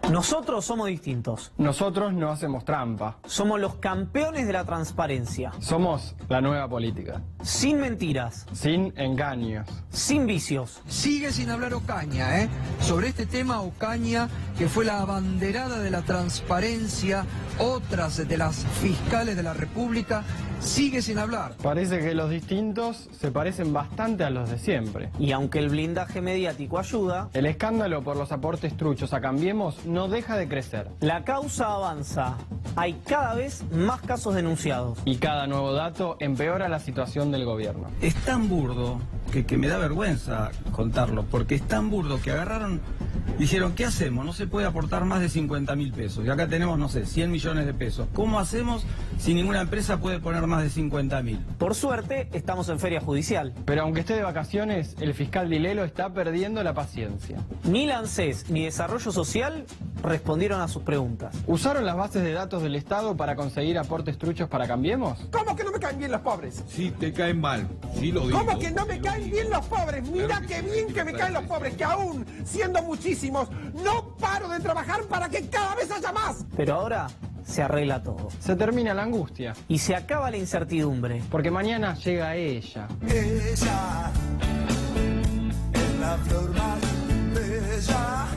Nosotros somos distintos. Nosotros no hacemos trampa. Somos los campeones de la transparencia. Somos la nueva política. Sin mentiras. Sin engaños. Sin vicios. Sigue sin hablar Ocaña, sobre este tema Ocaña, que fue la abanderada de la transparencia, otras de las fiscales de la República, sigue sin hablar. Parece que los distintos se parecen bastante a los de siempre. Y aunque el blindaje mediático ayuda, el escándalo por los aportes truchos a Cambiemos no deja de crecer. La causa avanza. Hay cada vez más casos denunciados. Y cada nuevo dato empeora la situación del gobierno. Es tan burdo que me da vergüenza contarlo, porque es tan burdo que agarraron, dijeron, ¿qué hacemos? No se puede aportar más de 50.000 pesos. Y acá tenemos, no sé, 100 millones de pesos. ¿Cómo hacemos si ninguna empresa puede poner más de 50.000? Por suerte, estamos en feria judicial. Pero aunque esté de vacaciones, el fiscal Dilelo está perdiendo la paciencia. Ni la ANSES ni Desarrollo Social respondieron a sus preguntas. ¿Usaron las bases de datos del Estado para conseguir aportes truchos para Cambiemos? ¿Cómo que no me caen bien los pobres? Sí, te caen mal, sí lo digo. ¿Cómo que no me caen bien los pobres? Mira qué bien que me caen los pobres, que aún siendo muchísimos, no paro de trabajar para que cada vez haya más. Pero ahora se arregla todo. Se termina la angustia. Y se acaba la incertidumbre. Porque mañana llega ella. Ella es la flor más bella.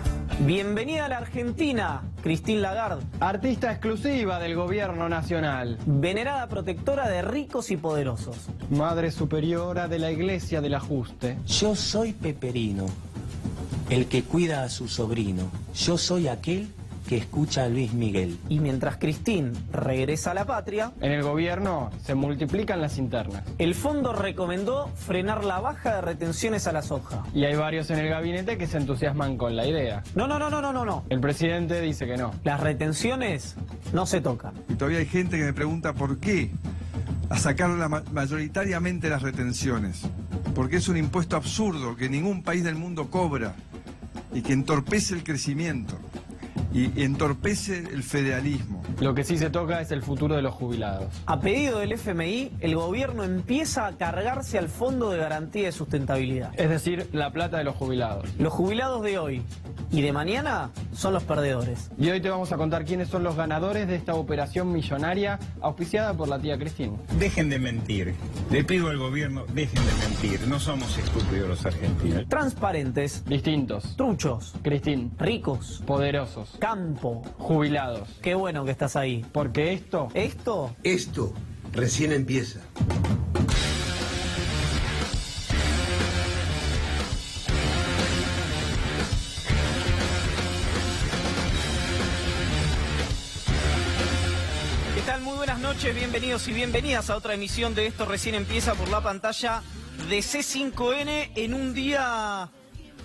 Bienvenida a la Argentina, Christine Lagarde. Artista exclusiva del gobierno nacional. Venerada protectora de ricos y poderosos. Madre superiora de la Iglesia del Ajuste. Yo soy Peperino, el que cuida a su sobrino. Yo soy aquel que escucha a Luis Miguel. Y mientras Christine regresa a la patria, en el gobierno se multiplican las internas. El fondo recomendó frenar la baja de retenciones a la soja. Y hay varios en el gabinete que se entusiasman con la idea. No. El presidente dice que no. Las retenciones no se tocan. Y todavía hay gente que me pregunta por qué a sacar mayoritariamente las retenciones. Porque es un impuesto absurdo que ningún país del mundo cobra y que entorpece el crecimiento. Y entorpece el federalismo. Lo que sí se toca es el futuro de los jubilados. A pedido del FMI, el gobierno empieza a cargarse al Fondo de Garantía de Sustentabilidad. Es decir, la plata de los jubilados. Los jubilados de hoy y de mañana son los perdedores. Y hoy te vamos a contar quiénes son los ganadores de esta operación millonaria auspiciada por la tía Christine. Dejen de mentir. Le pido al gobierno, dejen de mentir. No somos estúpidos los argentinos. Transparentes. Distintos. Truchos. Christine. Ricos. Poderosos. Campo. Jubilados. Qué bueno que estás ahí. Porque esto recién empieza. ¿Qué tal? Muy buenas noches, bienvenidos y bienvenidas a otra emisión de Esto Recién Empieza por la pantalla de C5N en un día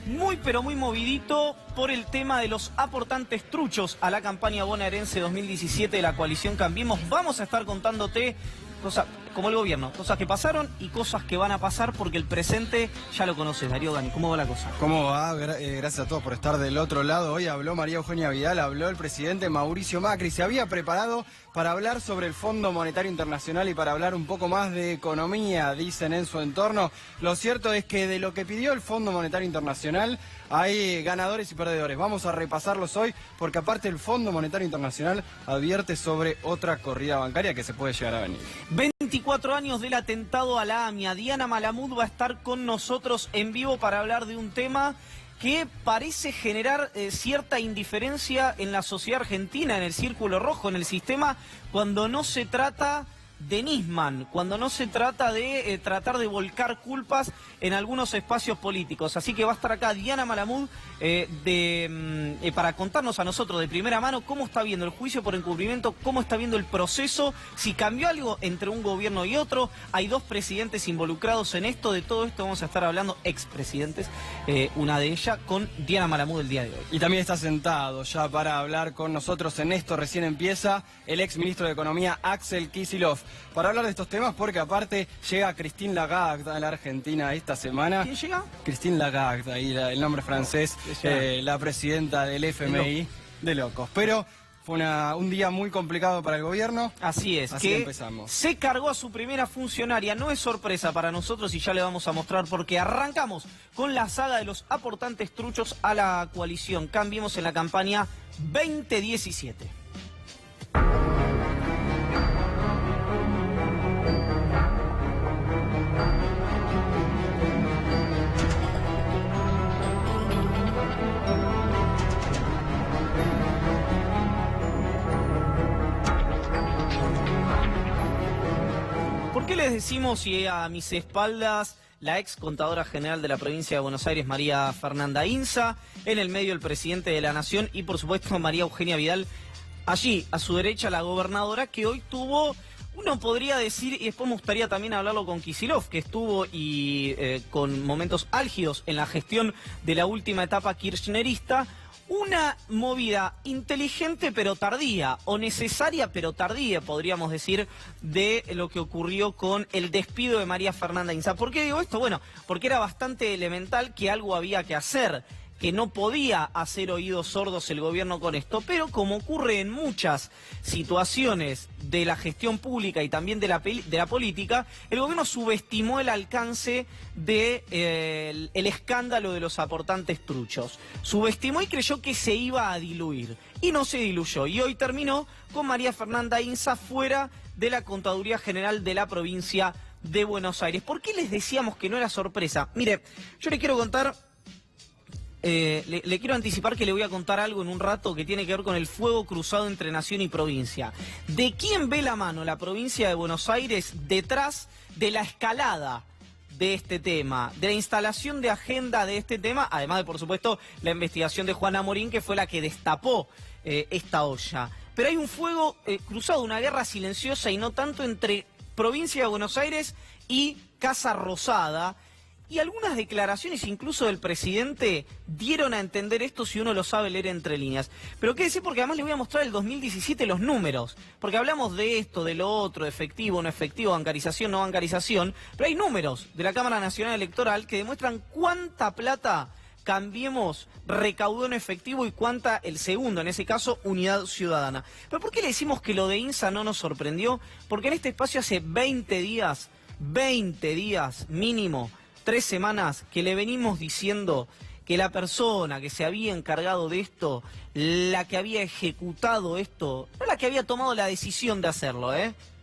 muy pero muy movidito por el tema de los aportantes truchos a la campaña bonaerense 2017 de la coalición Cambiemos. Vamos a estar contándote cosas como el gobierno, cosas que pasaron y cosas que van a pasar porque el presente ya lo conoces. Darío Gani, ¿cómo va la cosa? ¿Cómo va? Gracias a todos por estar del otro lado. Hoy habló María Eugenia Vidal, habló el presidente Mauricio Macri. Se había preparado para hablar sobre el Fondo Monetario Internacional y para hablar un poco más de economía, dicen en su entorno. Lo cierto es que de lo que pidió el Fondo Monetario Internacional hay ganadores y perdedores. Vamos a repasarlos hoy porque aparte el Fondo Monetario Internacional advierte sobre otra corrida bancaria que se puede llegar a venir. 24 años del atentado a la AMIA. Diana Malamud va a estar con nosotros en vivo para hablar de un tema que parece generar cierta indiferencia en la sociedad argentina, en el círculo rojo, en el sistema, cuando no se trata de Nisman, cuando no se trata de tratar de volcar culpas en algunos espacios políticos. Así que va a estar acá Diana Malamud para contarnos a nosotros de primera mano cómo está viendo el juicio por encubrimiento, cómo está viendo el proceso, si cambió algo entre un gobierno y otro. Hay dos presidentes involucrados en esto. De todo esto vamos a estar hablando, expresidentes, una de ellas, con Diana Malamud el día de hoy. Y también está sentado ya para hablar con nosotros en Esto Recién Empieza el ex ministro de Economía Axel Kicillof. Para hablar de estos temas, porque aparte llega Christine Lagarde a la Argentina esta semana. ¿Quién llega? Christine Lagarde, ahí el nombre francés, la presidenta del FMI. De locos. Pero Fue un día muy complicado para el gobierno. Así es, Así que empezamos. se cargó a su primera funcionaria. No es sorpresa para nosotros y ya le vamos a mostrar porque arrancamos con la saga de los aportantes truchos a la coalición. Cambiemos en la campaña 2017. ¿Por qué les decimos y a mis espaldas la ex contadora general de la provincia de Buenos Aires, María Fernanda Inza, en el medio el presidente de la Nación y por supuesto María Eugenia Vidal, allí a su derecha la gobernadora que hoy tuvo, uno podría decir, y después me gustaría también hablarlo con Kicillof, que estuvo y con momentos álgidos en la gestión de la última etapa kirchnerista, una movida inteligente pero tardía, o necesaria pero tardía, podríamos decir, de lo que ocurrió con el despido de María Fernanda Inza. ¿Por qué digo esto? Bueno, porque era bastante elemental que algo había que hacer, que no podía hacer oídos sordos el gobierno con esto, pero como ocurre en muchas situaciones de la gestión pública y también de la política, el gobierno subestimó el alcance de el escándalo de los aportantes truchos. Subestimó y creyó que se iba a diluir, y no se diluyó, y hoy terminó con María Fernanda Inza fuera de la Contaduría General de la provincia de Buenos Aires. ¿Por qué les decíamos que no era sorpresa? Mire, yo le quiero contar... Le quiero anticipar que le voy a contar algo en un rato que tiene que ver con el fuego cruzado entre nación y provincia. ¿De quién ve la mano la provincia de Buenos Aires detrás de la escalada de este tema, de la instalación de agenda de este tema, además de, por supuesto, la investigación de Juana Morín, que fue la que destapó esta olla? Pero hay un fuego cruzado, una guerra silenciosa y no tanto entre provincia de Buenos Aires y Casa Rosada. Y algunas declaraciones incluso del presidente dieron a entender esto si uno lo sabe leer entre líneas. Pero qué decir, porque además les voy a mostrar el 2017 los números. Porque hablamos de esto, de lo otro, efectivo, no efectivo, bancarización, no bancarización. Pero hay números de la Cámara Nacional Electoral que demuestran cuánta plata Cambiemos recaudó en efectivo y cuánta el segundo, en ese caso, Unidad Ciudadana. ¿Pero por qué le decimos que lo de Inza no nos sorprendió? Porque en este espacio hace 20 días mínimo, 3 semanas, que le venimos diciendo que la persona que se había encargado de esto, la que había ejecutado esto, no la que había tomado la decisión de hacerlo,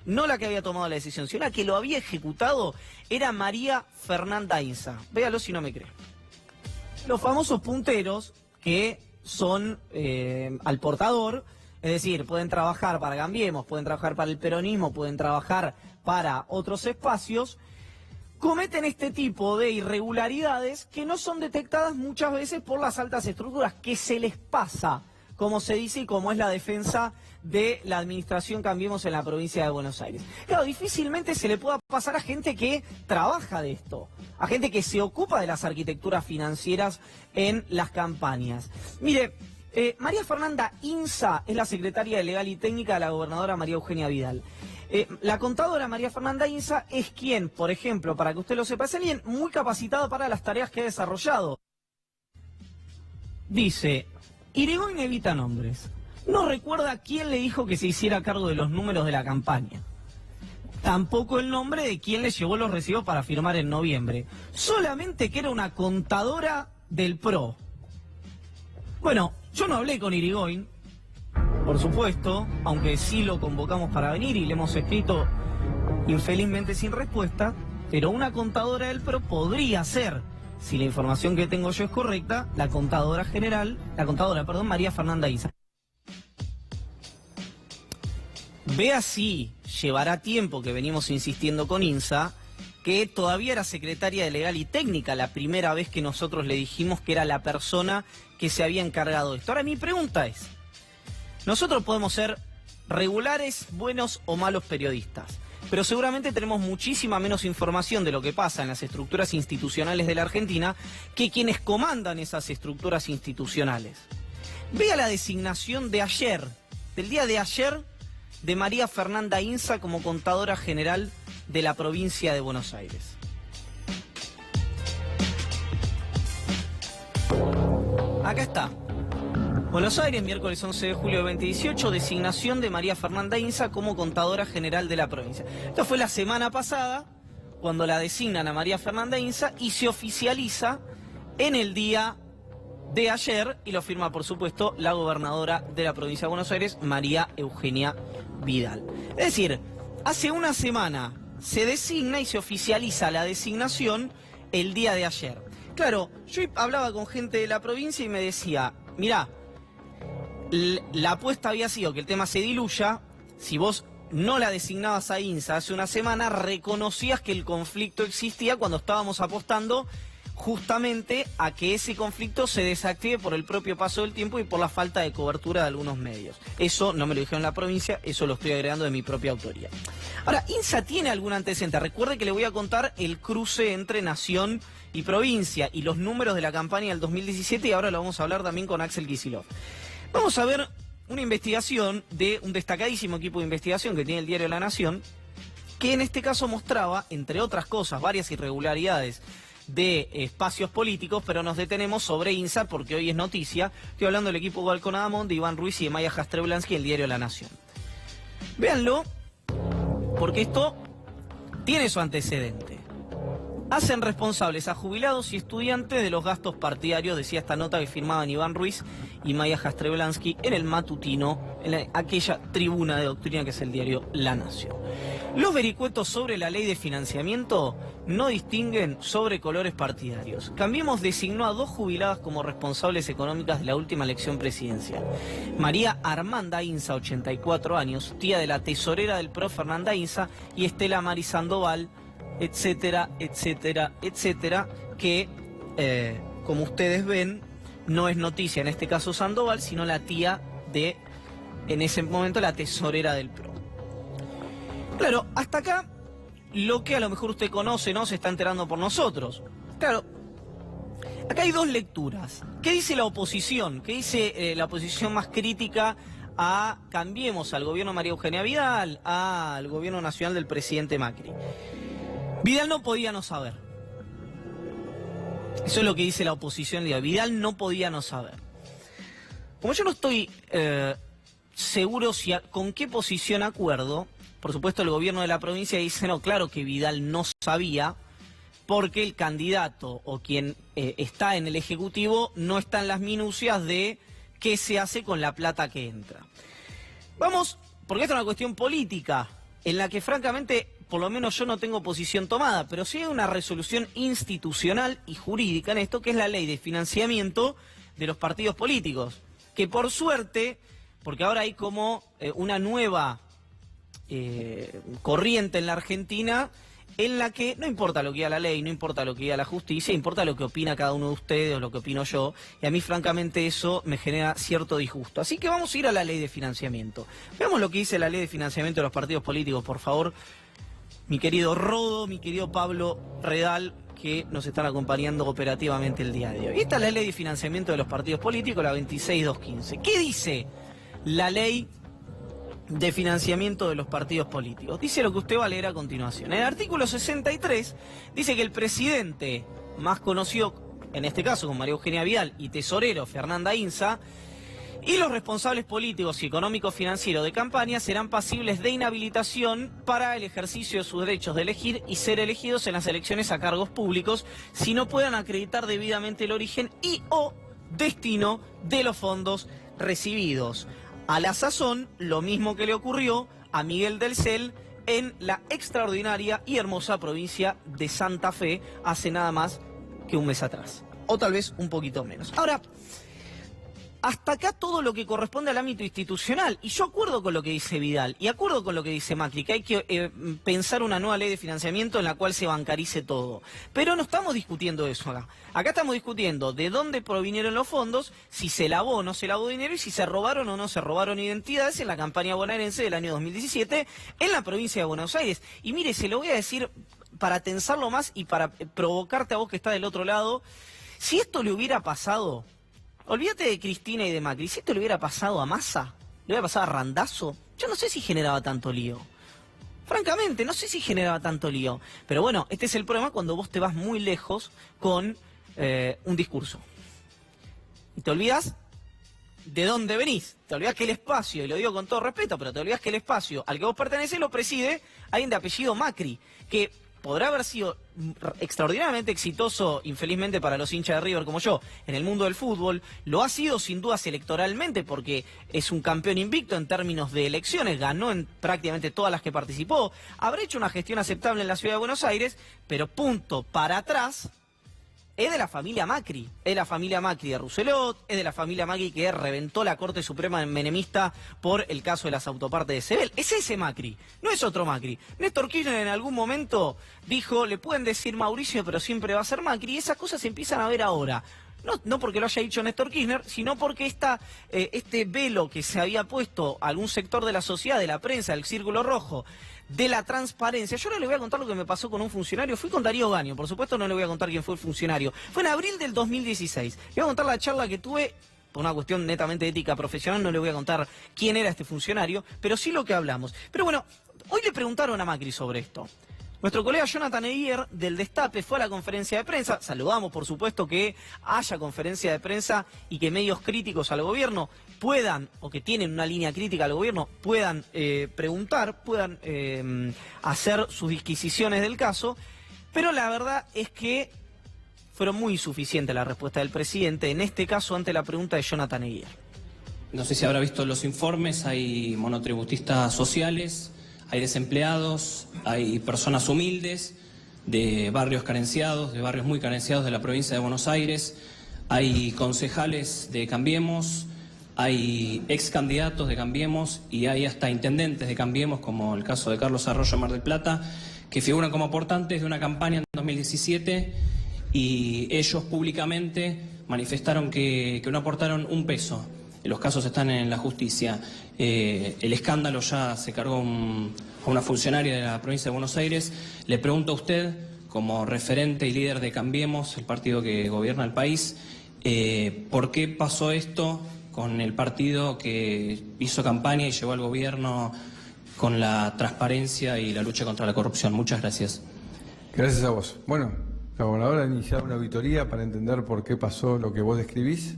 no la que había tomado la decisión, sino la que lo había ejecutado, era María Fernanda Inza. Véalo si no me cree. Los famosos punteros que son al portador, es decir, pueden trabajar para Cambiemos, pueden trabajar para el peronismo, pueden trabajar para otros espacios, cometen este tipo de irregularidades que no son detectadas muchas veces por las altas estructuras, que se les pasa, como se dice y como es la defensa de la administración Cambiemos en la provincia de Buenos Aires. Claro, difícilmente se le pueda pasar a gente que trabaja de esto, a gente que se ocupa de las arquitecturas financieras en las campañas. Mire, María Fernanda Inza es la secretaria de Legal y Técnica de la gobernadora María Eugenia Vidal. La contadora María Fernanda Inza es quien, por ejemplo, para que usted lo sepa, es alguien muy capacitado para las tareas que ha desarrollado. Dice, Irigoyen evita nombres. No recuerda quién le dijo que se hiciera cargo de los números de la campaña. Tampoco el nombre de quién le llevó los recibos para firmar en noviembre. Solamente que era una contadora del PRO. Bueno, yo no hablé con Irigoyen, por supuesto, aunque sí lo convocamos para venir y le hemos escrito infelizmente sin respuesta, pero una contadora del PRO podría ser, si la información que tengo yo es correcta, la contadora, María Fernanda Inza. Vea si llevará tiempo, que venimos insistiendo con Inza, que todavía era secretaria de Legal y Técnica la primera vez que nosotros le dijimos que era la persona que se había encargado de esto. Ahora mi pregunta es, nosotros podemos ser regulares, buenos o malos periodistas, pero seguramente tenemos muchísima menos información de lo que pasa en las estructuras institucionales de la Argentina que quienes comandan esas estructuras institucionales. Vea la designación de ayer, del día de ayer, de María Fernanda Inza como contadora general de la provincia de Buenos Aires. Acá está. Buenos Aires, miércoles 11 de julio de 2018, designación de María Fernanda Inza como contadora general de la provincia. Esto fue la semana pasada, cuando la designan a María Fernanda Inza y se oficializa en el día de ayer, y lo firma, por supuesto, la gobernadora de la provincia de Buenos Aires, María Eugenia Vidal. Es decir, hace una semana se designa y se oficializa la designación el día de ayer. Claro, yo hablaba con gente de la provincia y me decía, mirá, la apuesta había sido que el tema se diluya. Si vos no la designabas a Inza hace una semana, reconocías que el conflicto existía cuando estábamos apostando justamente a que ese conflicto se desactive por el propio paso del tiempo y por la falta de cobertura de algunos medios. Eso no me lo dijeron en la provincia, eso lo estoy agregando de mi propia autoría. Ahora, Inza tiene algún antecedente. Recuerde que le voy a contar el cruce entre Nación y provincia y los números de la campaña del 2017, y ahora lo vamos a hablar también con Axel Kicillof. Vamos a ver una investigación de un destacadísimo equipo de investigación que tiene el diario La Nación, que en este caso mostraba, entre otras cosas, varias irregularidades de espacios políticos, pero nos detenemos sobre Inza porque hoy es noticia. Estoy hablando del equipo Balcón Adamón, de Iván Ruiz y de Maya Jastrzeblański, el diario La Nación. Véanlo, porque esto tiene su antecedente. Hacen responsables a jubilados y estudiantes de los gastos partidarios, decía esta nota que firmaban Iván Ruiz y Maya Jastrzeblański en el matutino, en aquella tribuna de doctrina que es el diario La Nación. Los vericuetos sobre la ley de financiamiento no distinguen sobre colores partidarios. Cambiemos designó a 2 jubiladas como responsables económicas de la última elección presidencial. María Armanda Inza, 84 años, tía de la tesorera del PRO Fernanda Inza, y Estela Mari Sandoval, etcétera, etcétera, etcétera, que, como ustedes ven, no es noticia en este caso Sandoval, sino la tía de, en ese momento, la tesorera del PRO. Claro, hasta acá, lo que a lo mejor usted conoce, ¿no? Se está enterando por nosotros. Claro, acá hay 2 lecturas. ¿Qué dice la oposición? ¿Qué dice la oposición más crítica a Cambiemos, al gobierno de María Eugenia Vidal, al gobierno nacional del presidente Macri? Vidal no podía no saber. Eso es lo que dice la oposición. Vidal no podía no saber. Como yo no estoy seguro con qué posición acuerdo, por supuesto el gobierno de la provincia dice, no, claro que Vidal no sabía, porque el candidato o quien está en el Ejecutivo no está en las minucias de qué se hace con la plata que entra. Vamos, porque esta es una cuestión política, en la que francamente, por lo menos yo no tengo posición tomada, pero sí hay una resolución institucional y jurídica en esto, que es la ley de financiamiento de los partidos políticos, que por suerte, porque ahora hay como una nueva corriente en la Argentina, en la que no importa lo que diga la ley, no importa lo que diga la justicia, importa lo que opina cada uno de ustedes o lo que opino yo, y a mí francamente eso me genera cierto disgusto. Así que vamos a ir a la ley de financiamiento. Veamos lo que dice la ley de financiamiento de los partidos políticos, por favor. Mi querido Rodo, mi querido Pablo Redal, que nos están acompañando operativamente el día de hoy. Esta es la ley de financiamiento de los partidos políticos, la 26215. ¿Qué dice la ley de financiamiento de los partidos políticos? Dice lo que usted va a leer a continuación. En el artículo 63 dice que el presidente, más conocido en este caso como María Eugenia Vidal, y tesorero Fernanda Inza, y los responsables políticos y económicos financieros de campaña serán pasibles de inhabilitación para el ejercicio de sus derechos de elegir y ser elegidos en las elecciones a cargos públicos si no puedan acreditar debidamente el origen y o destino de los fondos recibidos. A la sazón, lo mismo que le ocurrió a Miguel del Cel en la extraordinaria y hermosa provincia de Santa Fe hace nada más que un mes atrás. O tal vez un poquito menos. Ahora, hasta acá todo lo que corresponde al ámbito institucional. Y yo acuerdo con lo que dice Vidal y acuerdo con lo que dice Macri, que hay que pensar una nueva ley de financiamiento en la cual se bancarice todo. Pero no estamos discutiendo eso acá. Acá estamos discutiendo de dónde provinieron los fondos, si se lavó o no se lavó dinero y si se robaron o no se robaron identidades en la campaña bonaerense del año 2017 en la provincia de Buenos Aires. Y mire, se lo voy a decir para tensarlo más y para provocarte a vos que está del otro lado. Si esto le hubiera pasado... Olvídate de Cristina y de Macri. Si esto le hubiera pasado a Massa, le hubiera pasado a Randazzo, yo no sé si generaba tanto lío. Francamente, no sé si generaba tanto lío. Pero bueno, este es el problema cuando vos te vas muy lejos con un discurso. Y te olvidas de dónde venís. Te olvidás que el espacio, y lo digo con todo respeto, pero te olvidás que el espacio al que vos pertenecés lo preside alguien de apellido Macri, que podrá haber sido extraordinariamente exitoso, infelizmente para los hinchas de River como yo, en el mundo del fútbol, lo ha sido sin dudas electoralmente porque es un campeón invicto en términos de elecciones, ganó en prácticamente todas las que participó, habrá hecho una gestión aceptable en la ciudad de Buenos Aires, pero punto para atrás, es de la familia Macri, es de la familia Macri de Rousselot, es de la familia Macri que reventó la Corte Suprema menemista por el caso de las autopartes de Sebel. Es ese Macri, no es otro Macri. Néstor Kirchner en algún momento dijo, le pueden decir Mauricio, pero siempre va a ser Macri, y esas cosas se empiezan a ver ahora. No porque lo haya dicho Néstor Kirchner, sino porque este velo que se había puesto a algún sector de la sociedad, de la prensa, del Círculo Rojo, de la transparencia. Yo no le voy a contar lo que me pasó con un funcionario. Fui con Darío Gaño, por supuesto no le voy a contar quién fue el funcionario. Fue en abril del 2016. Le voy a contar la charla que tuve, por una cuestión netamente ética profesional, no le voy a contar quién era este funcionario, pero sí lo que hablamos. Pero bueno, hoy le preguntaron a Macri sobre esto. Nuestro colega Jonathan Eguier del Destape fue a la conferencia de prensa. Saludamos, por supuesto, que haya conferencia de prensa y que medios críticos al gobierno puedan, o que tienen una línea crítica al gobierno, puedan preguntar, puedan hacer sus disquisiciones del caso. Pero la verdad es que fueron muy insuficientes la respuesta del presidente, en este caso ante la pregunta de Jonathan Eguier. No sé si habrá visto los informes, hay monotributistas sociales, hay desempleados, hay personas humildes de barrios carenciados, de barrios muy carenciados de la provincia de Buenos Aires, hay concejales de Cambiemos, hay ex candidatos de Cambiemos y hay hasta intendentes de Cambiemos, como el caso de Carlos Arroyo Mar del Plata, que figuran como aportantes de una campaña en 2017 y ellos públicamente manifestaron que no aportaron un peso. Los casos están en la justicia. El escándalo ya se cargó a una funcionaria de la provincia de Buenos Aires. Le pregunto a usted, como referente y líder de Cambiemos, el partido que gobierna el país, ¿por qué pasó esto con el partido que hizo campaña y llevó al gobierno con la transparencia y la lucha contra la corrupción? Muchas gracias. Gracias a vos. Bueno, la gobernadora ha iniciado una auditoría para entender por qué pasó lo que vos describís.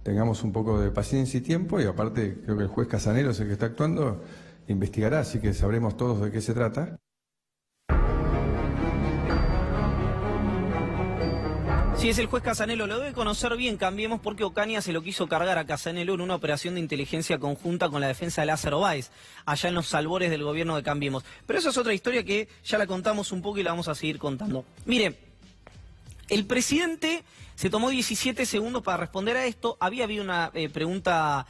Tengamos un poco de paciencia y tiempo, y aparte creo que el juez Casanelo es el que está actuando, investigará, así que sabremos todos de qué se trata. Sí, es el juez Casanelo, lo debe conocer bien, Cambiemos, porque Ocaña se lo quiso cargar a Casanelo en una operación de inteligencia conjunta con la defensa de Lázaro Báez, allá en los albores del gobierno de Cambiemos. Pero eso es otra historia que ya la contamos un poco y la vamos a seguir contando. Mire, el presidente se tomó 17 segundos para responder a esto. Había habido una pregunta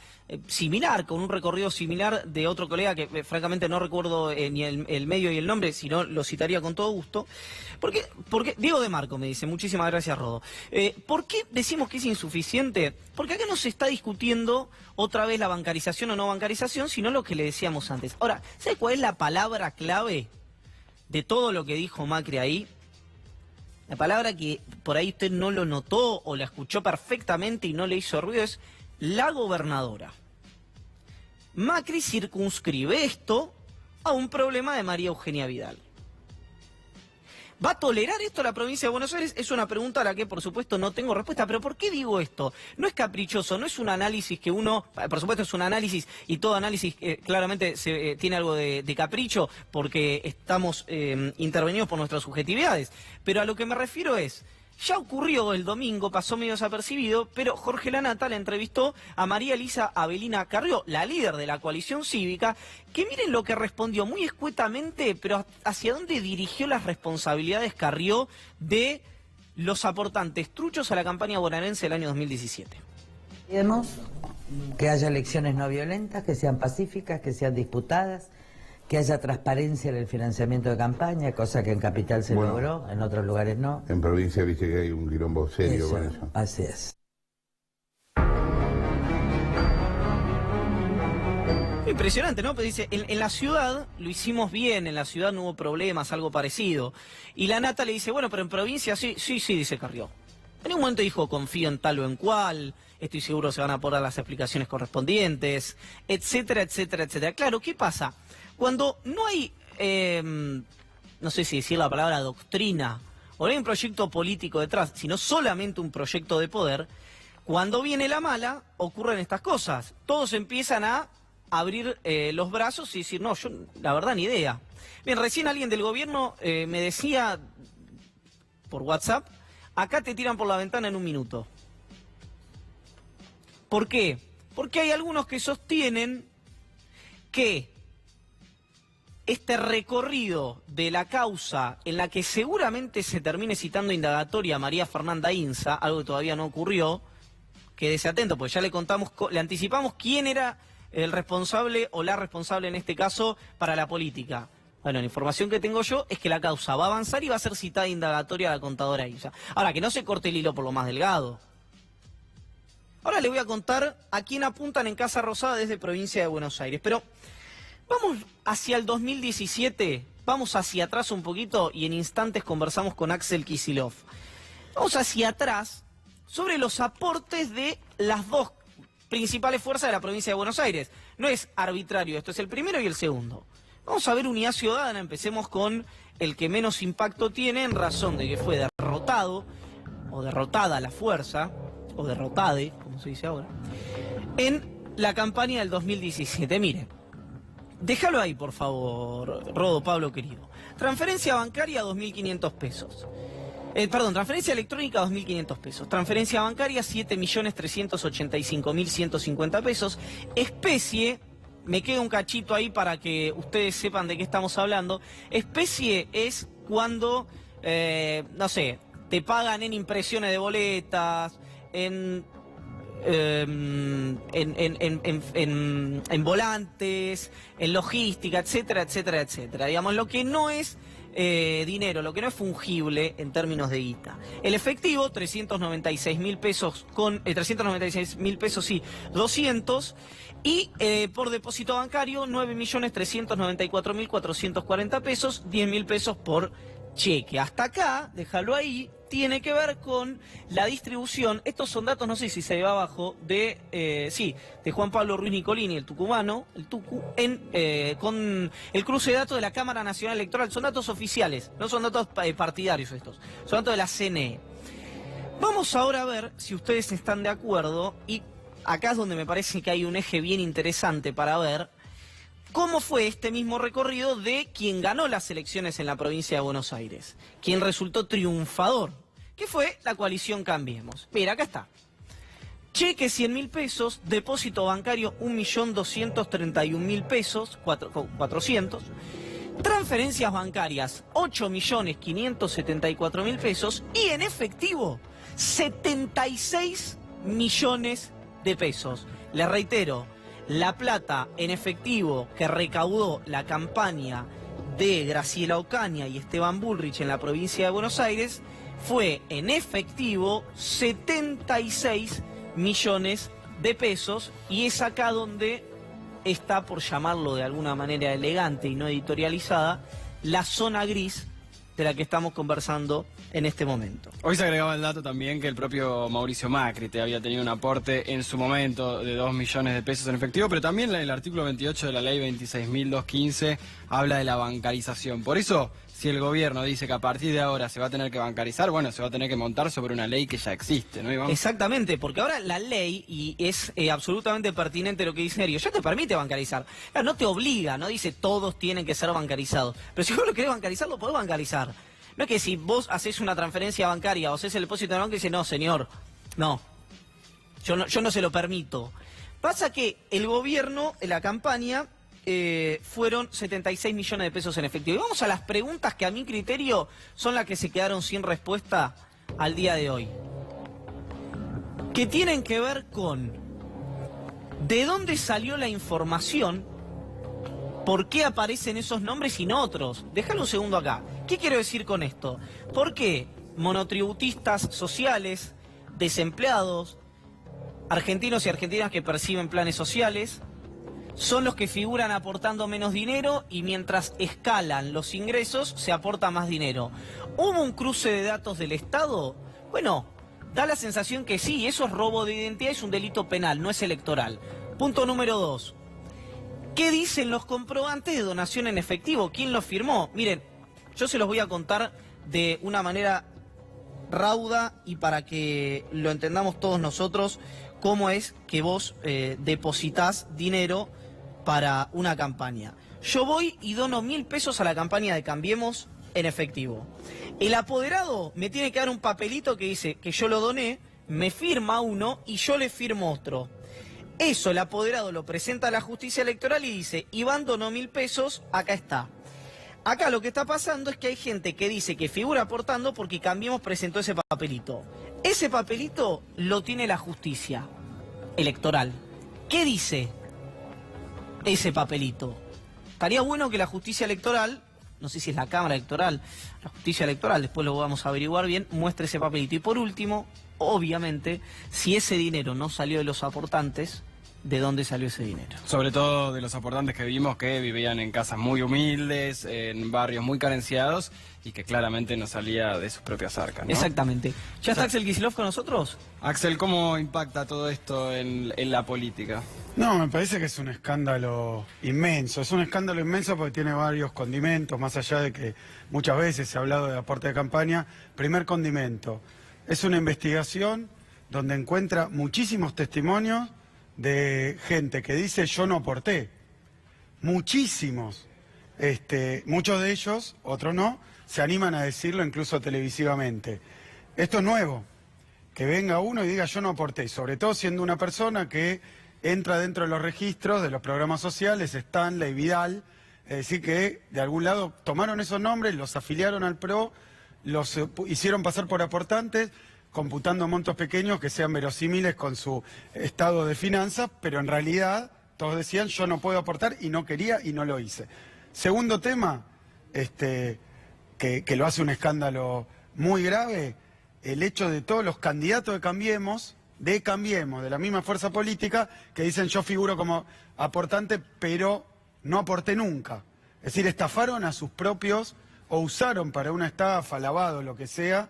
similar, con un recorrido similar de otro colega que francamente no recuerdo ni el medio y el nombre, sino lo citaría con todo gusto. Porque Diego de Marco me dice, muchísimas gracias Rodo. ¿Por qué decimos que es insuficiente? Porque acá no se está discutiendo otra vez la bancarización o no bancarización, sino lo que le decíamos antes. Ahora, ¿sabe cuál es la palabra clave de todo lo que dijo Macri ahí? La palabra que por ahí usted no lo notó o la escuchó perfectamente y no le hizo ruido es la gobernadora. Macri circunscribe esto a un problema de María Eugenia Vidal. ¿Va a tolerar esto la provincia de Buenos Aires? Es una pregunta a la que por supuesto no tengo respuesta. ¿Pero por qué digo esto? No es caprichoso, no es un análisis que uno... Por supuesto es un análisis y todo análisis claramente tiene algo de capricho porque estamos intervenidos por nuestras subjetividades. Pero a lo que me refiero es... Ya ocurrió el domingo, pasó medio desapercibido, pero Jorge Lanata le entrevistó a María Elisa Avelina Carrió, la líder de la coalición cívica, que miren lo que respondió muy escuetamente, pero hacia dónde dirigió las responsabilidades Carrió de los aportantes truchos a la campaña bonaerense del año 2017. Queremos que haya elecciones no violentas, que sean pacíficas, que sean disputadas, que haya transparencia en el financiamiento de campaña, cosa que en Capital se logró, en otros lugares no. En provincia viste que hay un quilombo serio con eso. Así es. Impresionante, ¿no? Pero dice, en la ciudad lo hicimos bien, en la ciudad no hubo problemas, algo parecido. Y la Nata le dice, bueno, pero en provincia sí, dice Carrió. En un momento dijo, confío en tal o en cual, estoy seguro se van a poner las explicaciones correspondientes, etcétera, etcétera, etcétera. Claro, ¿qué pasa? Cuando no hay, no sé si decir la palabra doctrina, o no hay un proyecto político detrás, sino solamente un proyecto de poder, Cuando viene la mala, ocurren estas cosas. Todos empiezan a abrir los brazos y decir, no, yo la verdad ni idea. Bien, recién alguien del gobierno me decía por WhatsApp, acá te tiran por la ventana en 1 minuto. ¿Por qué? Porque hay algunos que sostienen que este recorrido de la causa en la que seguramente se termine citando indagatoria a María Fernanda Inza, algo que todavía no ocurrió, quédese atento, porque ya le anticipamos quién era el responsable o la responsable en este caso para la política. Bueno, la información que tengo yo es que la causa va a avanzar y va a ser citada indagatoria a la contadora Inza. Ahora, que no se corte el hilo por lo más delgado. Ahora le voy a contar a quién apuntan en Casa Rosada desde provincia de Buenos Aires, pero vamos hacia el 2017, vamos hacia atrás un poquito y en instantes conversamos con Axel Kicillof. Vamos hacia atrás sobre los aportes de las dos principales fuerzas de la provincia de Buenos Aires. No es arbitrario, esto es el primero y el segundo. Vamos a ver Unidad Ciudadana, empecemos con el que menos impacto tiene en razón de que fue derrotado, o derrotada la fuerza, o derrotade, como se dice ahora, en la campaña del 2017. Mire. Déjalo ahí, por favor, Rodo, Pablo, querido. Transferencia bancaria, 2.500 pesos. Transferencia electrónica, 2.500 pesos. Transferencia bancaria, 7.385.150 pesos. Especie, me queda un cachito ahí para que ustedes sepan de qué estamos hablando. Especie es cuando, no sé, te pagan en impresiones de boletas, en volantes, en logística, etcétera, etcétera, etcétera. Digamos, lo que no es dinero, lo que no es fungible en términos de guita. El efectivo, 396.000 pesos con 396.000 pesos, sí, 200. Y por depósito bancario, 9.394.440 pesos, 10.000 pesos por cheque. Hasta acá, déjalo ahí, tiene que ver con la distribución. Estos son datos, no sé si se ve abajo, de Juan Pablo Ruiz Nicolini, el tucumano, el Tucu, con el cruce de datos de la Cámara Nacional Electoral. Son datos oficiales, no son datos partidarios estos, son datos de la CNE. Vamos ahora a ver si ustedes están de acuerdo, y acá es donde me parece que hay un eje bien interesante para ver cómo fue este mismo recorrido de quien ganó las elecciones en la provincia de Buenos Aires, quien resultó triunfador, que fue la coalición Cambiemos. Mira, acá está. Cheque 100.000 pesos, depósito bancario 1.231.000 pesos, 400. Transferencias bancarias 8.574.000 pesos y en efectivo 76 millones de pesos. Les reitero, la plata en efectivo que recaudó la campaña de Graciela Ocaña y Esteban Bullrich en la provincia de Buenos Aires fue en efectivo 76 millones de pesos, y es acá donde está, por llamarlo de alguna manera elegante y no editorializada, la zona gris de la que estamos conversando en este momento. Hoy se agregaba el dato también que el propio Mauricio Macri te había tenido un aporte en su momento de 2 millones de pesos en efectivo, pero también el artículo 28 de la ley 26.215 habla de la bancarización. Por eso, si el gobierno dice que a partir de ahora se va a tener que bancarizar, bueno, se va a tener que montar sobre una ley que ya existe, ¿no, Iván? Exactamente, porque ahora la ley, y es absolutamente pertinente lo que dice Nerio, ya te permite bancarizar. Claro, no te obliga, no dice todos tienen que ser bancarizados, pero si vos lo querés bancarizar, lo podés bancarizar. No es que si vos haces una transferencia bancaria o haces el depósito en el banco y dices, no, señor, no, yo no se lo permito. Pasa que el gobierno, en la campaña, fueron 76 millones de pesos en efectivo. Y vamos a las preguntas que a mi criterio son las que se quedaron sin respuesta al día de hoy. Que tienen que ver con de dónde salió la información, por qué aparecen esos nombres y no otros. Déjalo un segundo acá. ¿Qué quiero decir con esto? ¿Por qué monotributistas sociales, desempleados, argentinos y argentinas que perciben planes sociales, son los que figuran aportando menos dinero, y mientras escalan los ingresos se aporta más dinero? ¿Hubo un cruce de datos del Estado? Bueno, da la sensación que sí, eso es robo de identidad, es un delito penal, no es electoral. Punto número 2. ¿Qué dicen los comprobantes de donación en efectivo? ¿Quién los firmó? Miren, yo se los voy a contar de una manera rauda y para que lo entendamos todos nosotros, cómo es que vos depositás dinero para una campaña. Yo voy y dono 1.000 pesos a la campaña de Cambiemos en efectivo. El apoderado me tiene que dar un papelito que dice que yo lo doné, me firma uno y yo le firmo otro. Eso el apoderado lo presenta a la justicia electoral y dice, Iván donó 1.000 pesos, acá está. Acá lo que está pasando es que hay gente que dice que figura aportando porque Cambiemos presentó ese papelito. Ese papelito lo tiene la justicia electoral. ¿Qué dice ese papelito? Estaría bueno que la justicia electoral, no sé si es la Cámara Electoral, la justicia electoral, después lo vamos a averiguar bien, muestre ese papelito. Y por último, obviamente, si ese dinero no salió de los aportantes, ¿de dónde salió ese dinero? Sobre todo de los aportantes que vimos que vivían en casas muy humildes, en barrios muy carenciados y que claramente no salía de sus propias arcas, ¿no? Exactamente. ¿Ya está Axel Kicillof con nosotros? Axel, ¿cómo impacta todo esto en la política? No, me parece que es un escándalo inmenso. Es un escándalo inmenso porque tiene varios condimentos, más allá de que muchas veces se ha hablado de aporte de campaña. Primer condimento, es una investigación donde encuentra muchísimos testimonios de gente que dice yo no aporté. Muchísimos. Muchos de ellos, otros no, se animan a decirlo incluso televisivamente. Esto es nuevo, que venga uno y diga yo no aporté, sobre todo siendo una persona que entra dentro de los registros de los programas sociales, Stanley, Vidal, es decir que de algún lado tomaron esos nombres, los afiliaron al PRO, los hicieron pasar por aportantes, computando montos pequeños que sean verosímiles con su estado de finanzas, pero en realidad todos decían yo no puedo aportar y no quería y no lo hice. Segundo tema, que lo hace un escándalo muy grave, el hecho de todos los candidatos de Cambiemos, de la misma fuerza política, que dicen yo figuro como aportante, pero no aporté nunca. Es decir, estafaron a sus propios, o usaron para una estafa, lavado, lo que sea,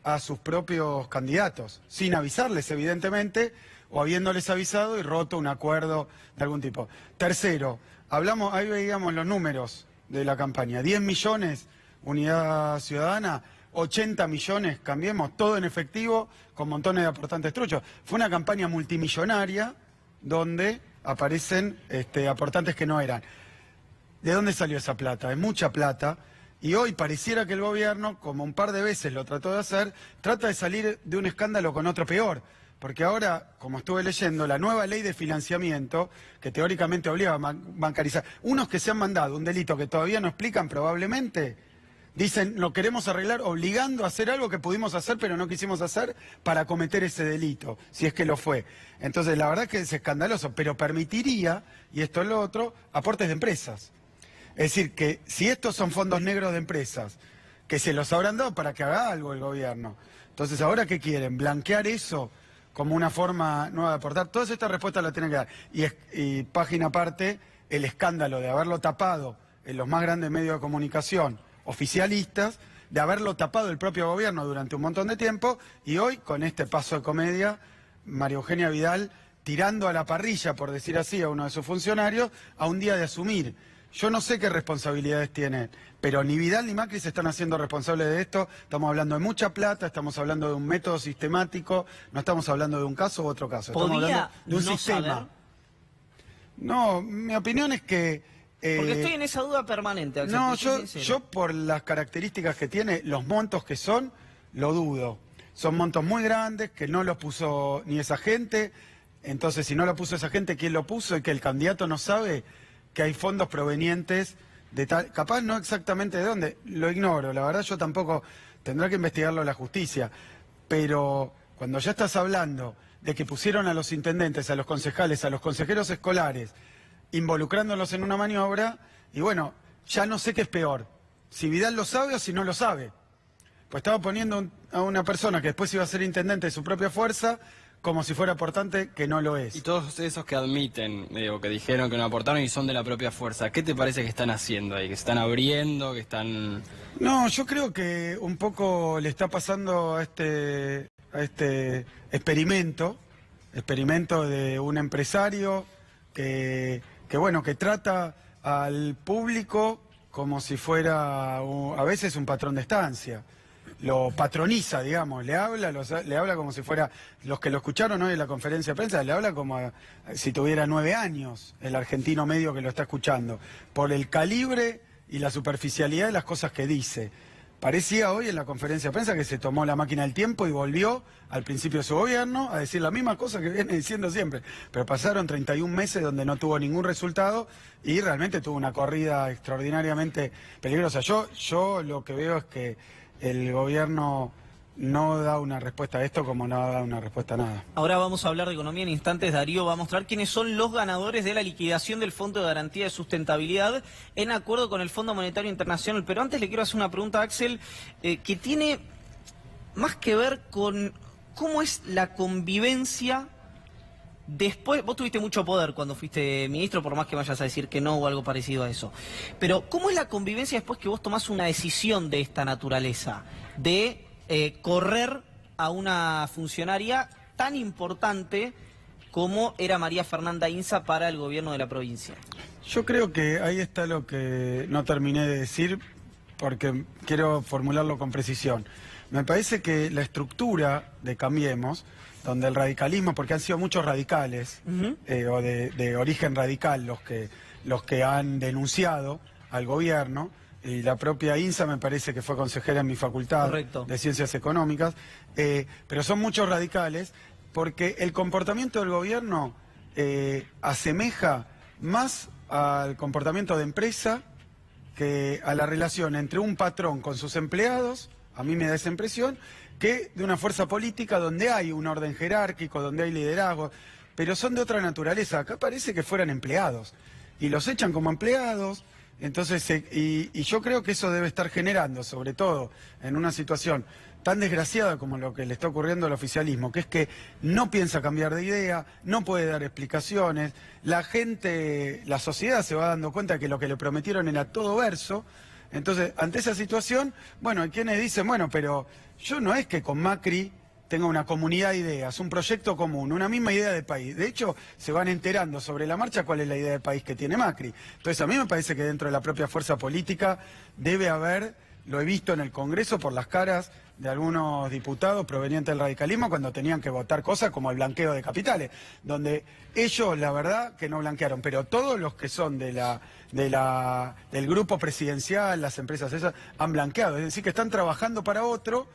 a sus propios candidatos, sin avisarles evidentemente, o habiéndoles avisado y roto un acuerdo de algún tipo. Tercero, ahí veíamos los números de la campaña, 10 millones Unidad Ciudadana, 80 millones Cambiemos, todo en efectivo, con montones de aportantes truchos. Fue una campaña multimillonaria donde aparecen aportantes que no eran. ¿De dónde salió esa plata? Es mucha plata. Y hoy pareciera que el gobierno, como un par de veces lo trató de hacer, trata de salir de un escándalo con otro peor. Porque ahora, como estuve leyendo, la nueva ley de financiamiento, que teóricamente obliga a bancarizar, unos que se han mandado un delito que todavía no explican probablemente, dicen lo queremos arreglar obligando a hacer algo que pudimos hacer pero no quisimos hacer para cometer ese delito, si es que lo fue. Entonces la verdad que es escandaloso, pero permitiría, y esto es lo otro, aportes de empresas. Es decir, que si estos son fondos negros de empresas, que se los habrán dado para que haga algo el gobierno. Entonces, ¿ahora qué quieren? ¿Blanquear eso como una forma nueva de aportar? Todas estas respuestas las tienen que dar. Y página aparte, el escándalo de haberlo tapado en los más grandes medios de comunicación oficialistas, de haberlo tapado el propio gobierno durante un montón de tiempo, y hoy, con este paso de comedia, María Eugenia Vidal tirando a la parrilla, por decir así, a uno de sus funcionarios, a un día de asumir. Yo no sé qué responsabilidades tienen, pero ni Vidal ni Macri se están haciendo responsables de esto. Estamos hablando de mucha plata, estamos hablando de un método sistemático, no estamos hablando de un caso u otro caso. Estamos hablando de un sistema. Saber? No, mi opinión es que... porque estoy en esa duda permanente, Axel. No, yo por las características que tiene, los montos que son, lo dudo. Son montos muy grandes, que no los puso ni esa gente. Entonces, si no lo puso esa gente, ¿quién lo puso? Y que el candidato no sabe que hay fondos provenientes de tal... Capaz no exactamente de dónde, lo ignoro. La verdad yo tampoco, tendrá que investigarlo la justicia. Pero cuando ya estás hablando de que pusieron a los intendentes, a los concejales, a los consejeros escolares, involucrándolos en una maniobra, y bueno, ya no sé qué es peor, si Vidal lo sabe o si no lo sabe. Pues estaba poniendo a una persona que después iba a ser intendente de su propia fuerza, como si fuera aportante, que no lo es. Y todos esos que admiten, o que dijeron que no aportaron y son de la propia fuerza, ¿qué te parece que están haciendo ahí? ¿Que se están abriendo? ¿Que están...? No, yo creo que un poco le está pasando a este experimento de un empresario que bueno, que trata al público como si fuera a veces un patrón de estancia. lo patroniza, digamos, le habla como si fuera, los que lo escucharon hoy en la conferencia de prensa, le habla como si tuviera 9 años el argentino medio que lo está escuchando, por el calibre y la superficialidad de las cosas que dice. Parecía hoy en la conferencia de prensa que se tomó la máquina del tiempo y volvió al principio de su gobierno a decir la misma cosa que viene diciendo siempre. Pero pasaron 31 meses donde no tuvo ningún resultado y realmente tuvo una corrida extraordinariamente peligrosa. Yo lo que veo es que el gobierno no da una respuesta a esto como no da una respuesta a nada. Ahora vamos a hablar de economía en instantes. Darío va a mostrar quiénes son los ganadores de la liquidación del Fondo de Garantía de Sustentabilidad en acuerdo con el Fondo Monetario Internacional. Pero antes le quiero hacer una pregunta a Axel que tiene más que ver con cómo es la convivencia después. Vos tuviste mucho poder cuando fuiste ministro, por más que vayas a decir que no o algo parecido a eso. Pero ¿cómo es la convivencia después que vos tomás una decisión de esta naturaleza? De correr a una funcionaria tan importante como era María Fernanda Inza para el gobierno de la provincia. Yo creo que ahí está lo que no terminé de decir, porque quiero formularlo con precisión. Me parece que la estructura de Cambiemos, donde el radicalismo, porque han sido muchos radicales, o de origen radical los que han denunciado al gobierno, y la propia INSA me parece que fue consejera en mi facultad de Ciencias Económicas, pero son muchos radicales porque el comportamiento del gobierno asemeja más al comportamiento de empresa que a la relación entre un patrón con sus empleados, a mí me da esa impresión, que de una fuerza política donde hay un orden jerárquico, donde hay liderazgo, pero son de otra naturaleza. Acá parece que fueran empleados y los echan como empleados. Entonces, y yo creo que eso debe estar generando, sobre todo en una situación tan desgraciada como lo que le está ocurriendo al oficialismo, que es que no piensa cambiar de idea, no puede dar explicaciones, la gente, la sociedad se va dando cuenta de que lo que le prometieron era todo verso. Entonces, ante esa situación, bueno, hay quienes dicen, bueno, pero yo no es que con Macri tenga una comunidad de ideas, un proyecto común, una misma idea de país. De hecho, se van enterando sobre la marcha cuál es la idea de país que tiene Macri. Entonces, a mí me parece que dentro de la propia fuerza política debe haber, lo he visto en el Congreso por las caras de algunos diputados provenientes del radicalismo cuando tenían que votar cosas como el blanqueo de capitales, donde ellos, la verdad, que no blanquearon, pero todos los que son del grupo presidencial, las empresas esas, han blanqueado. Es decir, que están trabajando para otro.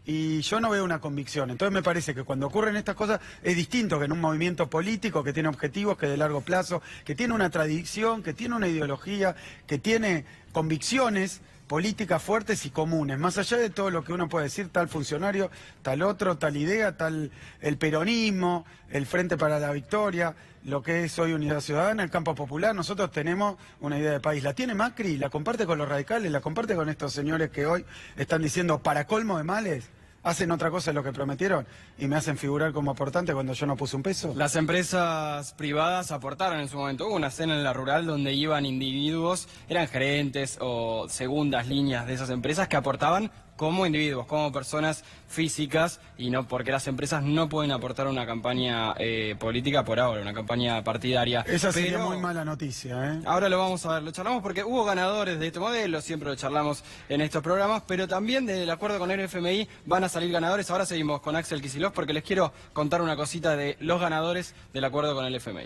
Y yo no veo una convicción. Entonces me parece que cuando ocurren estas cosas es distinto que en un movimiento político que tiene objetivos, que de largo plazo, que tiene una tradición, que tiene una ideología, que tiene convicciones políticas fuertes y comunes. Más allá de todo lo que uno puede decir, tal funcionario, tal otro, tal idea, tal el peronismo, el Frente para la Victoria, lo que es hoy Unidad Ciudadana, el campo popular, nosotros tenemos una idea de país. La tiene Macri, la comparte con los radicales, la comparte con estos señores que hoy están diciendo para colmo de males, hacen otra cosa de lo que prometieron y me hacen figurar como aportante cuando yo no puse un peso. Las empresas privadas aportaron en su momento. Hubo una cena en la rural donde iban individuos, eran gerentes o segundas líneas de esas empresas que aportaban como individuos, como personas físicas, y no porque las empresas no pueden aportar una campaña política por ahora, una campaña partidaria. Esa sería muy mala noticia, ¿eh? Ahora lo vamos a ver, lo charlamos porque hubo ganadores de este modelo, siempre lo charlamos en estos programas, pero también del acuerdo con el FMI van a salir ganadores. Ahora seguimos con Axel Kicillof porque les quiero contar una cosita de los ganadores del acuerdo con el FMI.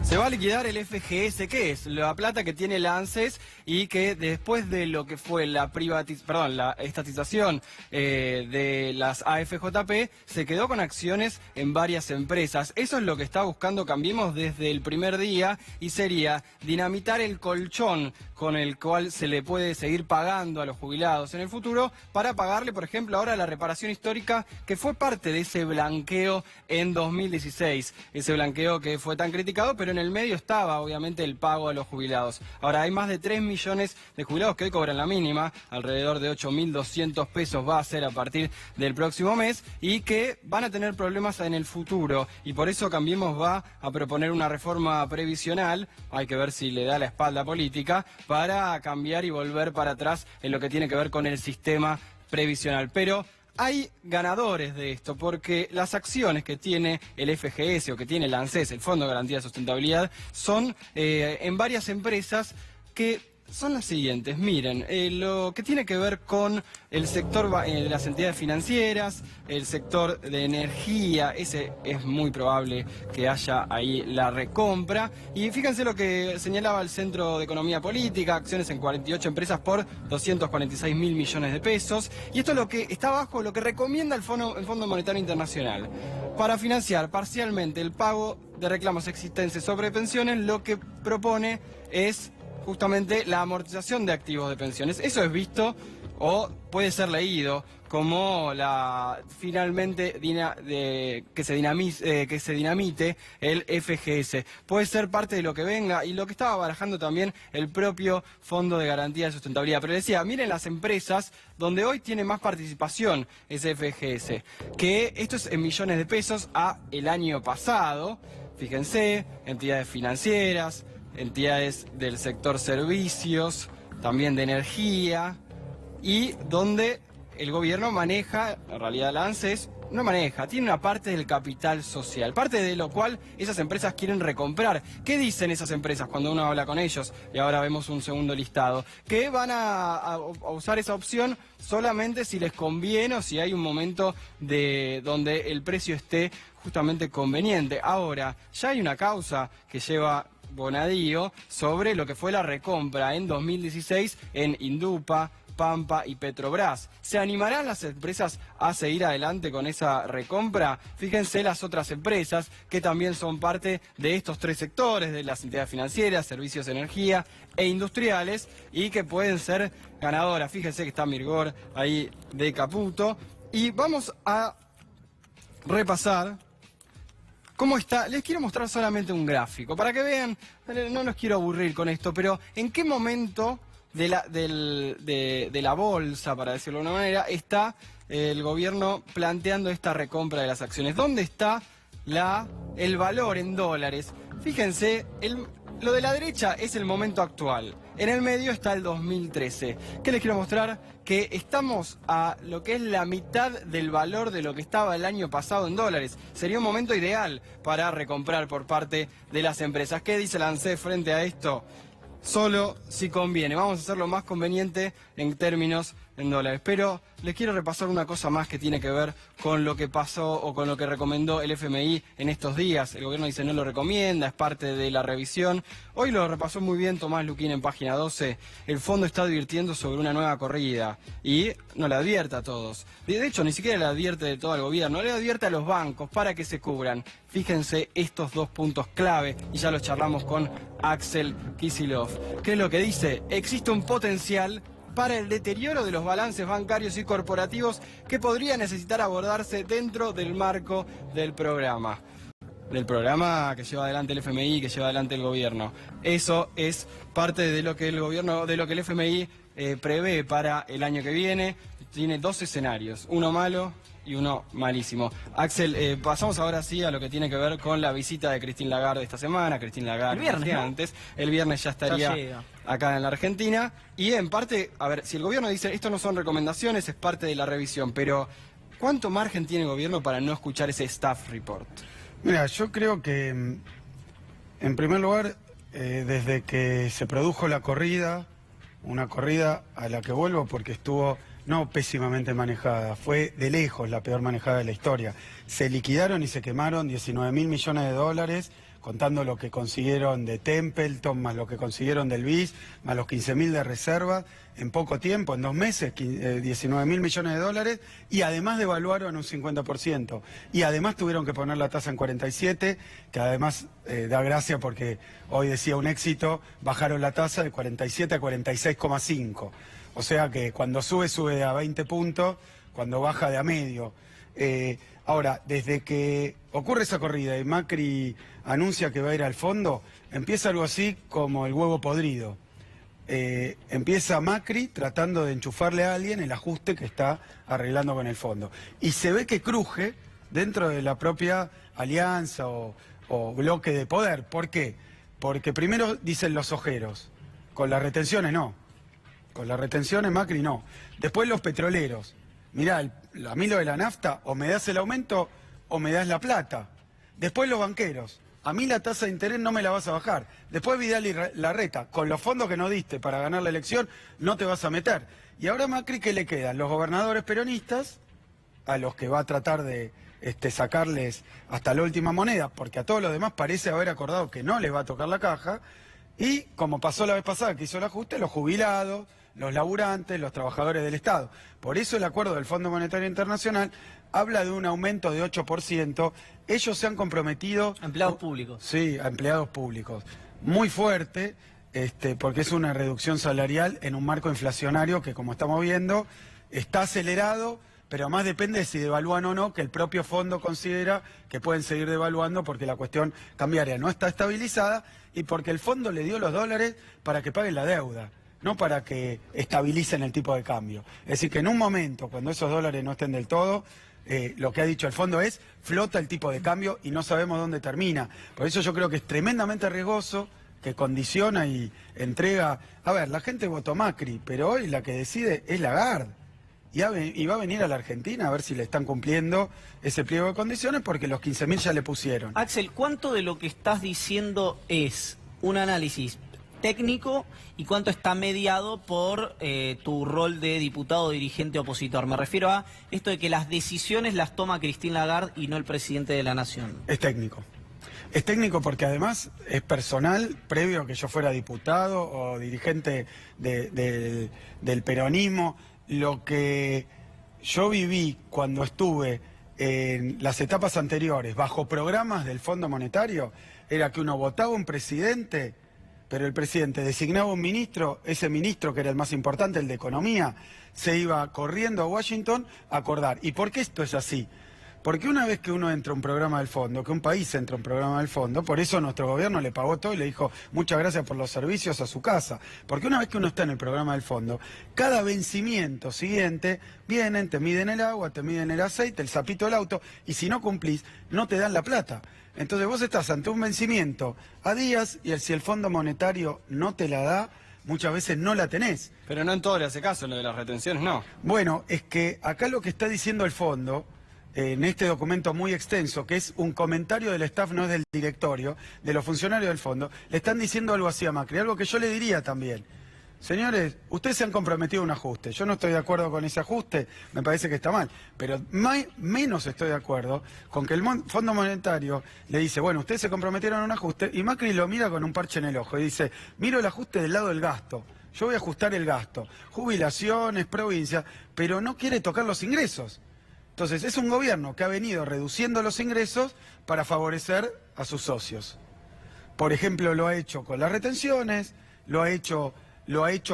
Se va a liquidar el FGS, que es la plata que tiene la ANSES y que después de lo que fue la estatización de las AFJP, se quedó con acciones en varias empresas. Eso es lo que está buscando Cambiemos desde el primer día y sería dinamitar el colchón con el cual se le puede seguir pagando a los jubilados en el futuro para pagarle, por ejemplo, ahora la reparación histórica que fue parte de ese blanqueo en 2016. Ese blanqueo que fue tan criticado, pero en el medio estaba, obviamente, el pago a los jubilados. Ahora, hay más de 3 millones de jubilados que hoy cobran la mínima, alrededor de 8.200 pesos va a ser a partir del próximo mes, y que van a tener problemas en el futuro. Y por eso Cambiemos va a proponer una reforma previsional, hay que ver si le da la espalda política, para cambiar y volver para atrás en lo que tiene que ver con el sistema previsional. Pero hay ganadores de esto, porque las acciones que tiene el FGS o que tiene el ANSES, el Fondo de Garantía de Sustentabilidad, son en varias empresas que son las siguientes. Miren, lo que tiene que ver con el sector de las entidades financieras, el sector de energía, ese es muy probable que haya ahí la recompra. Y fíjense lo que señalaba el Centro de Economía Política, acciones en 48 empresas por 246.000 millones de pesos. Y esto es lo que está bajo lo que recomienda el Fondo Monetario Internacional. Para financiar parcialmente el pago de reclamos existentes sobre pensiones, lo que propone es justamente la amortización de activos de pensiones. Eso es visto o puede ser leído como finalmente que se dinamite el FGS. Puede ser parte de lo que venga y lo que estaba barajando también el propio Fondo de Garantía de Sustentabilidad. Pero decía, miren las empresas donde hoy tiene más participación ese FGS, que esto es en millones de pesos a el año pasado. Fíjense, entidades financieras, entidades del sector servicios, también de energía, y donde el gobierno maneja, en realidad la ANSES no maneja, tiene una parte del capital social, parte de lo cual esas empresas quieren recomprar. ¿Qué dicen esas empresas cuando uno habla con ellos? Y ahora vemos un segundo listado, que van a usar esa opción solamente si les conviene o si hay un momento donde el precio esté justamente conveniente. Ahora, ya hay una causa que lleva Bonadío sobre lo que fue la recompra en 2016 en Indupa, Pampa y Petrobras. ¿Se animarán las empresas a seguir adelante con esa recompra? Fíjense las otras empresas que también son parte de estos tres sectores, de las entidades financieras, servicios de energía e industriales, y que pueden ser ganadoras. Fíjense que está Mirgor ahí de Caputo. Y vamos a repasar cómo está. Les quiero mostrar solamente un gráfico para que vean, no los quiero aburrir con esto, pero en qué momento de la bolsa, para decirlo de una manera, está el gobierno planteando esta recompra de las acciones. ¿Dónde está el valor en dólares? Fíjense, lo de la derecha es el momento actual. En el medio está el 2013. ¿Qué les quiero mostrar? Que estamos a lo que es la mitad del valor de lo que estaba el año pasado en dólares. Sería un momento ideal para recomprar por parte de las empresas. ¿Qué dice la ANSES frente a esto? Solo si conviene. Vamos a hacerlo más conveniente en términos en dólares. Pero les quiero repasar una cosa más que tiene que ver con lo que pasó o con lo que recomendó el FMI en estos días. El gobierno dice no lo recomienda, es parte de la revisión. Hoy lo repasó muy bien Tomás Luquín en página 12. El fondo está advirtiendo sobre una nueva corrida y no le advierte a todos. De hecho, ni siquiera le advierte de todo al gobierno, le advierte a los bancos para que se cubran. Fíjense estos dos puntos clave y ya los charlamos con Axel Kicillof. ¿Qué es lo que dice? Existe un potencial para el deterioro de los balances bancarios y corporativos que podría necesitar abordarse dentro del marco del programa que lleva adelante el FMI, que lleva adelante el gobierno. Eso es parte de lo que el FMI prevé para el año que viene. Tiene dos escenarios, uno malo y uno malísimo. Axel, pasamos ahora sí a lo que tiene que ver con la visita de Christine Lagarde esta semana. Christine Lagarde, el viernes, ¿no? Antes. El viernes ya estaría acá en la Argentina. Y en parte, a ver, si el gobierno dice esto no son recomendaciones, es parte de la revisión, pero ¿cuánto margen tiene el gobierno para no escuchar ese staff report? Mira, yo creo que, en primer lugar, desde que se produjo la corrida, una corrida a la que vuelvo porque estuvo no pésimamente manejada, fue de lejos la peor manejada de la historia. Se liquidaron y se quemaron 19.000 millones de dólares, contando lo que consiguieron de Templeton, más lo que consiguieron del BIS, más los 15.000 de reserva, en poco tiempo, en 2 meses, 19.000 millones de dólares, y además devaluaron un 50%. Y además tuvieron que poner la tasa en 47, que además da gracia porque hoy decía un éxito, bajaron la tasa de 47 a 46,5. O sea que cuando sube a 20 puntos, cuando baja de a medio. Ahora, desde que ocurre esa corrida y Macri anuncia que va a ir al fondo, empieza algo así como el huevo podrido. Empieza Macri tratando de enchufarle a alguien el ajuste que está arreglando con el fondo. Y se ve que cruje dentro de la propia alianza o bloque de poder. ¿Por qué? Porque primero dicen los ojeros, con las retenciones no. Con las retenciones Macri no. Después los petroleros. mirá, a mí lo de la nafta, o me das el aumento o me das la plata. Después los banqueros, a mí la tasa de interés no me la vas a bajar. Después Vidal y Larreta, con los fondos que no diste para ganar la elección, no te vas a meter. Y ahora Macri, ¿qué le quedan? Los gobernadores peronistas, a los que va a tratar de sacarles hasta la última moneda, porque a todos los demás parece haber acordado que no les va a tocar la caja, y como pasó la vez pasada que hizo el ajuste, los jubilados, los laburantes, los trabajadores del Estado. Por eso el acuerdo del Fondo Monetario Internacional habla de un aumento de 8%. Ellos se han comprometido... Empleados públicos. Sí, a empleados públicos. Muy fuerte, porque es una reducción salarial en un marco inflacionario que, como estamos viendo, está acelerado, pero además depende de si devalúan o no, que el propio fondo considera que pueden seguir devaluando porque la cuestión cambiaria no está estabilizada y porque el fondo le dio los dólares para que paguen la deuda, no para que estabilicen el tipo de cambio. Es decir, que en un momento, cuando esos dólares no estén del todo, lo que ha dicho el fondo es, flota el tipo de cambio y no sabemos dónde termina. Por eso yo creo que es tremendamente riesgoso, que condiciona y entrega... A ver, la gente votó Macri, pero hoy la que decide es Lagarde. Y va a venir a la Argentina a ver si le están cumpliendo ese pliego de condiciones, porque los 15.000 ya le pusieron. Axel, ¿cuánto de lo que estás diciendo es un análisis técnico y cuánto está mediado por tu rol de diputado dirigente opositor? Me refiero a esto de que las decisiones las toma Christine Lagarde y no el presidente de la Nación. Es técnico. Es técnico porque además es personal, previo a que yo fuera diputado o dirigente del peronismo. Lo que yo viví cuando estuve en las etapas anteriores bajo programas del Fondo Monetario era que uno votaba un presidente, pero el presidente designaba un ministro, ese ministro, que era el más importante, el de Economía, se iba corriendo a Washington a acordar. ¿Y por qué esto es así? Porque una vez que uno entra a un programa del fondo, que un país entra a un programa del fondo, por eso nuestro gobierno le pagó todo y le dijo muchas gracias por los servicios a su casa. Porque una vez que uno está en el programa del fondo, cada vencimiento siguiente vienen, te miden el agua, te miden el aceite, el zapito del auto, y si no cumplís, no te dan la plata. Entonces vos estás ante un vencimiento a días y si el Fondo Monetario no te la da, muchas veces no la tenés. Pero no en todo le hace caso, lo de las retenciones no. Bueno, es que acá lo que está diciendo el fondo... en este documento muy extenso, que es un comentario del staff, no es del directorio, de los funcionarios del fondo, le están diciendo algo así a Macri, algo que yo le diría también. Señores, ustedes se han comprometido a un ajuste, yo no estoy de acuerdo con ese ajuste, me parece que está mal, pero menos estoy de acuerdo con que el Fondo Monetario le dice, bueno, ustedes se comprometieron a un ajuste, y Macri lo mira con un parche en el ojo y dice, miro el ajuste del lado del gasto, yo voy a ajustar el gasto, jubilaciones, provincias, pero no quiere tocar los ingresos. Entonces, es un gobierno que ha venido reduciendo los ingresos para favorecer a sus socios. Por ejemplo, lo ha hecho con las retenciones, lo ha hecho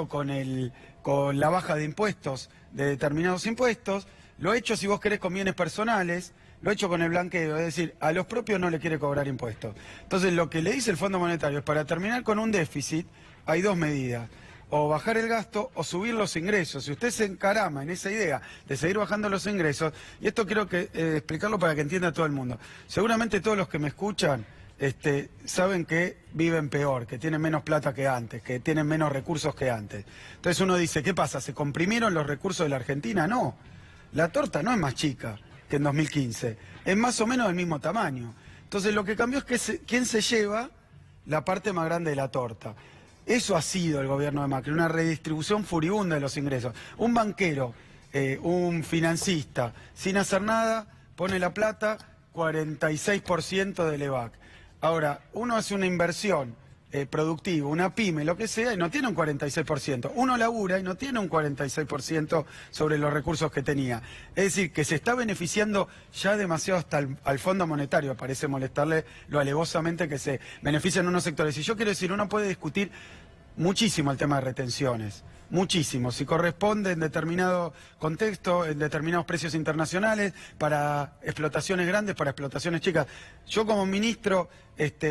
con la baja de impuestos de determinados impuestos, lo ha hecho, si vos querés, con bienes personales, lo ha hecho con el blanqueo, es decir, a los propios no le quiere cobrar impuestos. Entonces, lo que le dice el Fondo Monetario es, para terminar con un déficit, hay dos medidas. O bajar el gasto o subir los ingresos. Si usted se encarama en esa idea de seguir bajando los ingresos, y esto quiero que explicarlo para que entienda todo el mundo. Seguramente todos los que me escuchan saben que viven peor, que tienen menos plata que antes, que tienen menos recursos que antes. Entonces uno dice, ¿qué pasa? ¿Se comprimieron los recursos de la Argentina? No. La torta no es más chica que en 2015. Es más o menos del mismo tamaño. Entonces lo que cambió es que quién se lleva la parte más grande de la torta. Eso ha sido el gobierno de Macri, una redistribución furibunda de los ingresos. Un banquero, un financista, sin hacer nada, pone la plata, 46% del EVAC. Ahora, uno hace una inversión productiva, una pyme, lo que sea, y no tiene un 46%. Uno labura y no tiene un 46% sobre los recursos que tenía. Es decir, que se está beneficiando ya demasiado hasta al Fondo Monetario. Parece molestarle lo alevosamente que se benefician unos sectores. Y yo quiero decir, uno puede discutir muchísimo el tema de retenciones. Muchísimo, si corresponde en determinado contexto, en determinados precios internacionales, para explotaciones grandes, para explotaciones chicas. Yo como ministro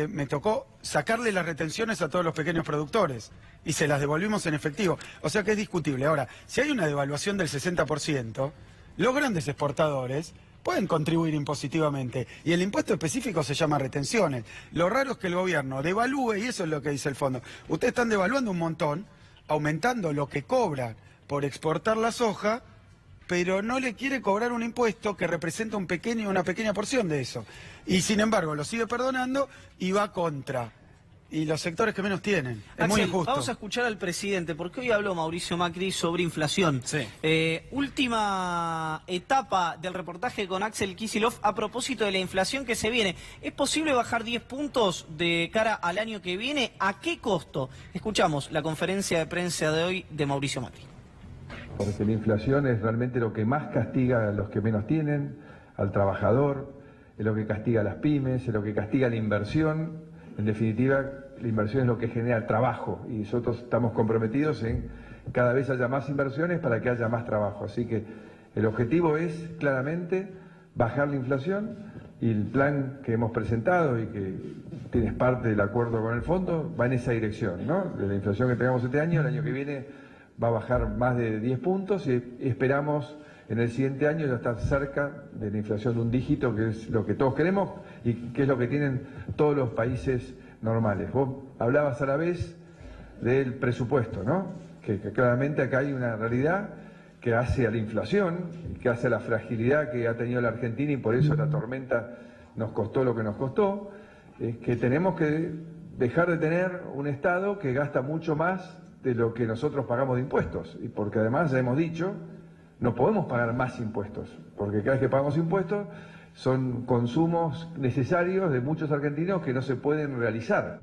me tocó sacarle las retenciones a todos los pequeños productores y se las devolvimos en efectivo. O sea que es discutible. Ahora, si hay una devaluación del 60%, los grandes exportadores pueden contribuir impositivamente y el impuesto específico se llama retenciones. Lo raro es que el gobierno devalúe, y eso es lo que dice el fondo. Ustedes están devaluando un montón, aumentando lo que cobran por exportar la soja, pero no le quiere cobrar un impuesto que representa una pequeña porción de eso. Y sin embargo lo sigue perdonando y va contra. Y los sectores que menos tienen. Es Axel, muy injusto. Vamos a escuchar al presidente, porque hoy habló Mauricio Macri sobre inflación. Sí. Última etapa del reportaje con Axel Kicillof a propósito de la inflación que se viene. ¿Es posible bajar 10 puntos de cara al año que viene? ¿A qué costo? Escuchamos la conferencia de prensa de hoy de Mauricio Macri. Porque la inflación es realmente lo que más castiga a los que menos tienen, al trabajador, es lo que castiga a las pymes, es lo que castiga la inversión. En definitiva, la inversión es lo que genera trabajo y nosotros estamos comprometidos en cada vez haya más inversiones para que haya más trabajo. Así que el objetivo es claramente bajar la inflación y el plan que hemos presentado y que tienes parte del acuerdo con el fondo va en esa dirección, ¿no? De la inflación que tengamos este año, el año que viene va a bajar más de 10 puntos y esperamos en el siguiente año ya estar cerca de la inflación de un dígito, que es lo que todos queremos y que es lo que tienen todos los países normales. Vos hablabas a la vez del presupuesto, ¿no? Que claramente acá hay una realidad que hace a la inflación, que hace a la fragilidad que ha tenido la Argentina y por eso la tormenta nos costó lo que nos costó, es que tenemos que dejar de tener un Estado que gasta mucho más de lo que nosotros pagamos de impuestos. Y porque además ya hemos dicho, no podemos pagar más impuestos, porque cada vez que pagamos impuestos son consumos necesarios de muchos argentinos que no se pueden realizar.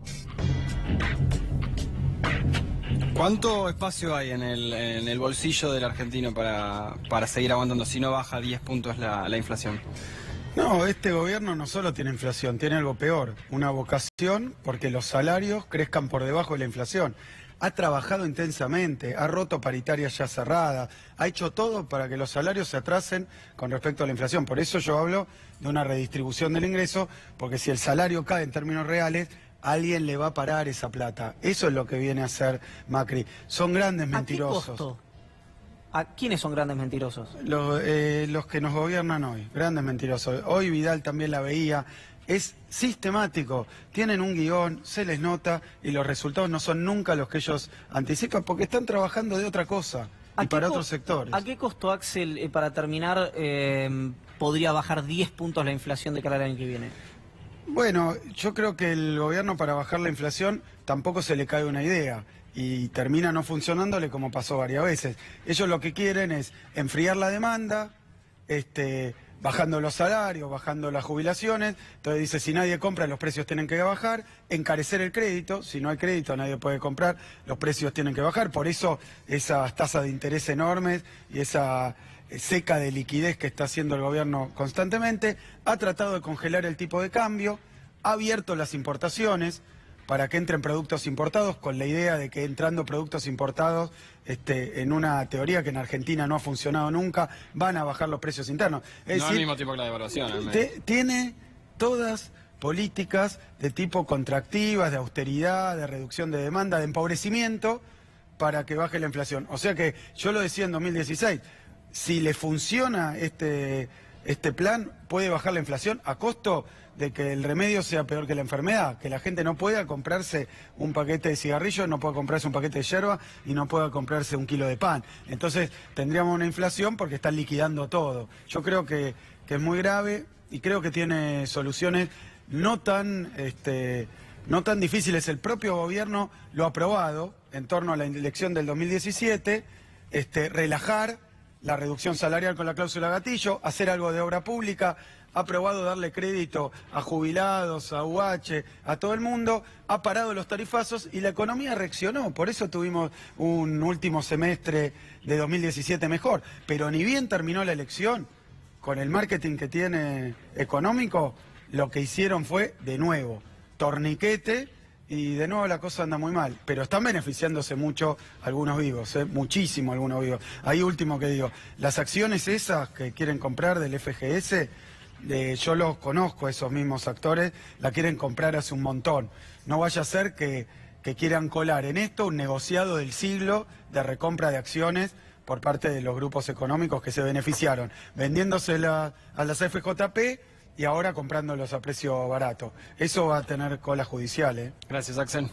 ¿Cuánto espacio hay en el bolsillo del argentino para seguir aguantando si no baja 10 puntos la inflación? No, este gobierno no solo tiene inflación, tiene algo peor, una vocación porque los salarios crezcan por debajo de la inflación. Ha trabajado intensamente, ha roto paritarias ya cerradas, ha hecho todo para que los salarios se atrasen con respecto a la inflación. Por eso yo hablo de una redistribución del ingreso, porque si el salario cae en términos reales, alguien le va a parar esa plata. Eso es lo que viene a hacer Macri. Son grandes mentirosos. ¿A qué costo? ¿A quiénes son grandes mentirosos? Los que nos gobiernan hoy, grandes mentirosos. Hoy Vidal también la veía. Es sistemático, tienen un guión, se les nota y los resultados no son nunca los que ellos anticipan porque están trabajando de otra cosa y para otros sectores. ¿A qué costo, Axel, para terminar, podría bajar 10 puntos la inflación de cara al año que viene? Bueno, yo creo que el gobierno para bajar la inflación tampoco se le cae una idea y termina no funcionándole como pasó varias veces. Ellos lo que quieren es enfriar la demanda, bajando los salarios, bajando las jubilaciones. Entonces dice, si nadie compra, los precios tienen que bajar. Encarecer el crédito. Si no hay crédito, nadie puede comprar. Los precios tienen que bajar. Por eso esas tasas de interés enormes y esa seca de liquidez que está haciendo el gobierno constantemente. Ha tratado de congelar el tipo de cambio. Ha abierto las importaciones para que entren productos importados, con la idea de que entrando productos importados, en una teoría que en Argentina no ha funcionado nunca, van a bajar los precios internos. Es no decir, al mismo tiempo que la devaluación. Tiene todas políticas de tipo contractivas, de austeridad, de reducción de demanda, de empobrecimiento, para que baje la inflación. O sea que, yo lo decía en 2016, si le funciona este plan, puede bajar la inflación a costo de que el remedio sea peor que la enfermedad, que la gente no pueda comprarse un paquete de cigarrillos, no pueda comprarse un paquete de yerba y no pueda comprarse un kilo de pan. Entonces tendríamos una inflación porque están liquidando todo. Yo creo que es muy grave y creo que tiene soluciones no tan difíciles. El propio gobierno lo ha aprobado en torno a la elección del 2017, relajar la reducción salarial con la cláusula gatillo, hacer algo de obra pública. Ha aprobado darle crédito a jubilados, a UH, a todo el mundo, ha parado los tarifazos y la economía reaccionó. Por eso tuvimos un último semestre de 2017 mejor. Pero ni bien terminó la elección, con el marketing que tiene económico, lo que hicieron fue, de nuevo, torniquete y de nuevo la cosa anda muy mal. Pero están beneficiándose mucho algunos vivos, muchísimo algunos vivos. Ahí último que digo, las acciones esas que quieren comprar del FGS... yo los conozco, esos mismos actores, la quieren comprar hace un montón. No vaya a ser que quieran colar en esto un negociado del siglo de recompra de acciones por parte de los grupos económicos que se beneficiaron, vendiéndosela a las FJP y ahora comprándolos a precio barato. Eso va a tener cola judicial, ¿eh? Gracias, Axel.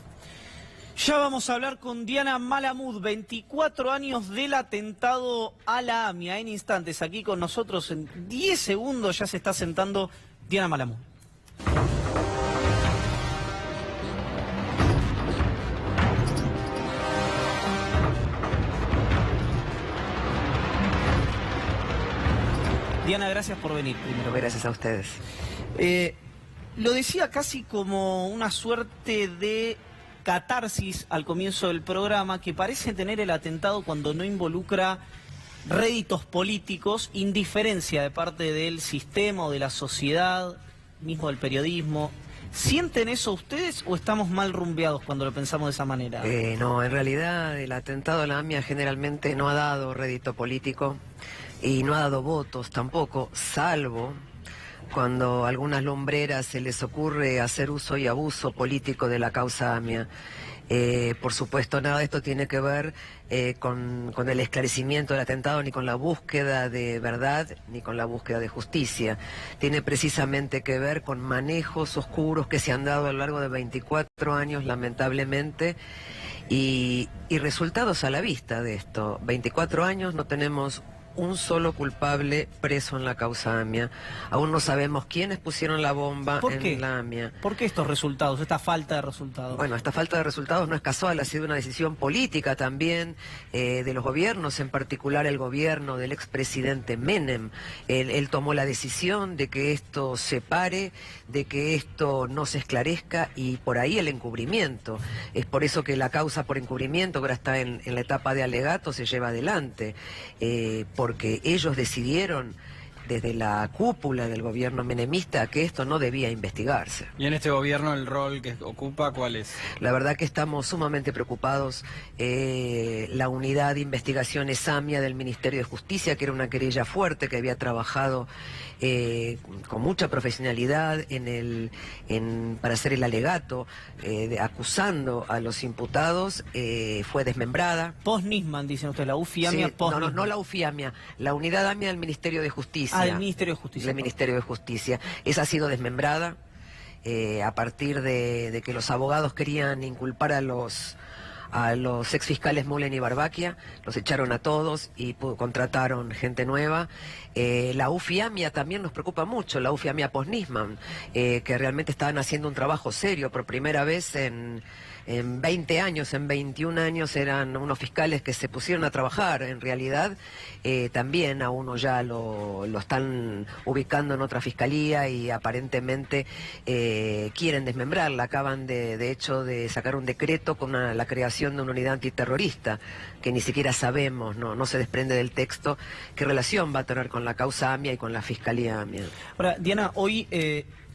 Ya vamos a hablar con Diana Malamud, 24 años del atentado a la AMIA. En instantes, aquí con nosotros, en 10 segundos ya se está sentando Diana Malamud. Diana, gracias por venir primero. Gracias a ustedes. Lo decía casi como una suerte de catarsis al comienzo del programa, que parece tener el atentado cuando no involucra réditos políticos, indiferencia de parte del sistema o de la sociedad, mismo del periodismo. ¿Sienten eso ustedes o estamos mal rumbeados cuando lo pensamos de esa manera? No, en realidad el atentado a la AMIA generalmente no ha dado rédito político y no ha dado votos tampoco, salvo cuando a algunas lumbreras se les ocurre hacer uso y abuso político de la causa AMIA. Por supuesto, nada de esto tiene que ver con el esclarecimiento del atentado, ni con la búsqueda de verdad, ni con la búsqueda de justicia. Tiene precisamente que ver con manejos oscuros que se han dado a lo largo de 24 años, lamentablemente, y resultados a la vista de esto. 24 años, no tenemos un solo culpable preso en la causa AMIA. Aún no sabemos quiénes pusieron la bomba en la AMIA. ¿Por qué estos resultados, esta falta de resultados? Bueno, esta falta de resultados no es casual, ha sido una decisión política también de los gobiernos, en particular el gobierno del expresidente Menem. Él tomó la decisión de que esto se pare, de que esto no se esclarezca, y por ahí el encubrimiento. Es por eso que la causa por encubrimiento, que ahora está en la etapa de alegato, se lleva adelante. Porque ellos decidieron desde la cúpula del gobierno menemista que esto no debía investigarse. ¿Y en este gobierno el rol que ocupa cuál es? La verdad que estamos sumamente preocupados. La unidad de investigaciones AMIA del Ministerio de Justicia, que era una querella fuerte que había trabajado con mucha profesionalidad para hacer el alegato, acusando a los imputados, fue desmembrada. Post-Nisman, dicen ustedes, la UFI-AMIA, sí, no la UFI-AMIA, la unidad AMIA del Ministerio de Justicia. Del Ministerio de Justicia. Del Ministerio de Justicia. Esa ha sido desmembrada a partir de que los abogados querían inculpar a los exfiscales Mullen y Barbaquia, los echaron a todos y contrataron gente nueva. La UFI-AMIA también nos preocupa mucho, la UFI-AMIA post-Nisman, que realmente estaban haciendo un trabajo serio por primera vez en 20 años, en 21 años eran unos fiscales que se pusieron a trabajar. En realidad también a uno ya lo están ubicando en otra fiscalía y aparentemente quieren desmembrarla. Acaban de hecho de sacar un decreto con la creación de una unidad antiterrorista que ni siquiera sabemos, no se desprende del texto qué relación va a tener con la causa AMIA y con la fiscalía AMIA. Ahora, Diana, hoy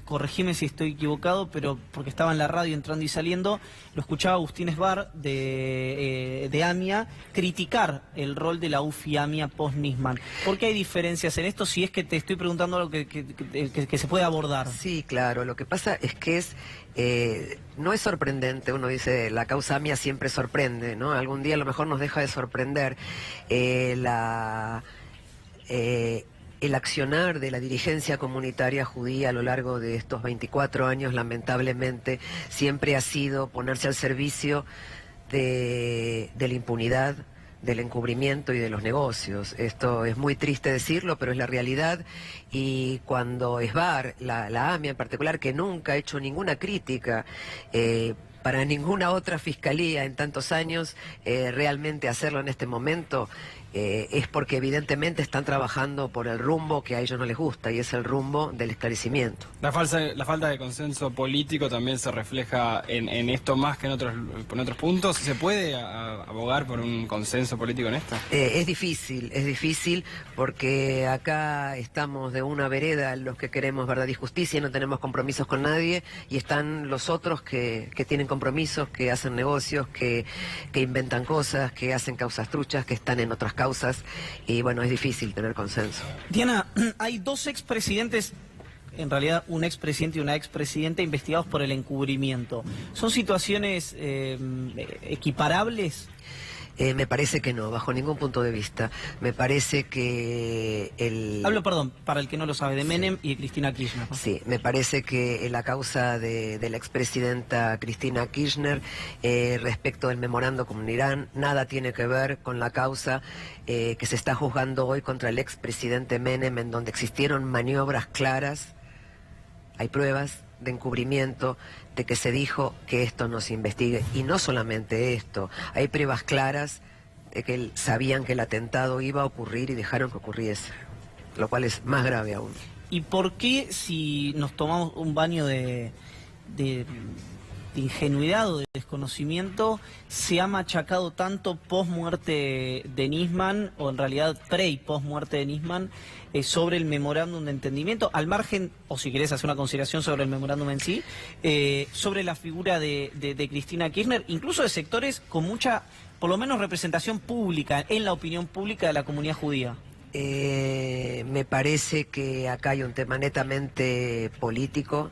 corregime si estoy equivocado, pero porque estaba en la radio entrando y saliendo, lo escuchaba Agustín Esbar de AMIA criticar el rol de la UFI-AMIA post-Nisman. ¿Por qué hay diferencias en esto, si es que te estoy preguntando algo que se puede abordar? Sí, claro, lo que pasa es que no es sorprendente. Uno dice, la causa AMIA siempre sorprende, ¿no? Algún día a lo mejor nos deja de sorprender el accionar de la dirigencia comunitaria judía a lo largo de estos 24 años, lamentablemente, siempre ha sido ponerse al servicio de la impunidad, del encubrimiento y de los negocios. Esto es muy triste decirlo, pero es la realidad. Y cuando Esbar, la AMIA en particular, que nunca ha hecho ninguna crítica para ninguna otra fiscalía en tantos años, realmente hacerlo en este momento es porque evidentemente están trabajando por el rumbo que a ellos no les gusta, y es el rumbo del esclarecimiento. La falta de consenso político también se refleja en esto más que en otros puntos. ¿Se puede abogar por un consenso político en esto? Es difícil porque acá estamos de una vereda los que queremos verdad y justicia y no tenemos compromisos con nadie, y están los otros que tienen compromisos, que hacen negocios, que inventan cosas, que hacen causas truchas, que están en otras causas, y bueno, es difícil tener consenso. Diana, hay dos expresidentes, en realidad un expresidente y una expresidenta, investigados por el encubrimiento. ¿Son situaciones equiparables? Me parece que no, bajo ningún punto de vista. Me parece que Hablo, perdón, para el que no lo sabe, de Menem y de Cristina Kirchner, ¿no? Sí, me parece que la causa de la expresidenta Cristina Kirchner respecto del memorando con Irán nada tiene que ver con la causa que se está juzgando hoy contra el expresidente Menem, en donde existieron maniobras claras, hay pruebas de encubrimiento, de que se dijo que esto no se investigue. Y no solamente esto, hay pruebas claras de que sabían que el atentado iba a ocurrir y dejaron que ocurriese, lo cual es más grave aún. ¿Y por qué, si nos tomamos un baño de ingenuidad o de desconocimiento, se ha machacado tanto post-muerte de Nisman, o en realidad pre y post-muerte de Nisman, sobre el memorándum de entendimiento, al margen, o si querés hacer una consideración sobre el memorándum en sí, sobre la figura de Cristina Kirchner, incluso de sectores con mucha, por lo menos, representación pública, en la opinión pública de la comunidad judía? Me parece que acá hay un tema netamente político,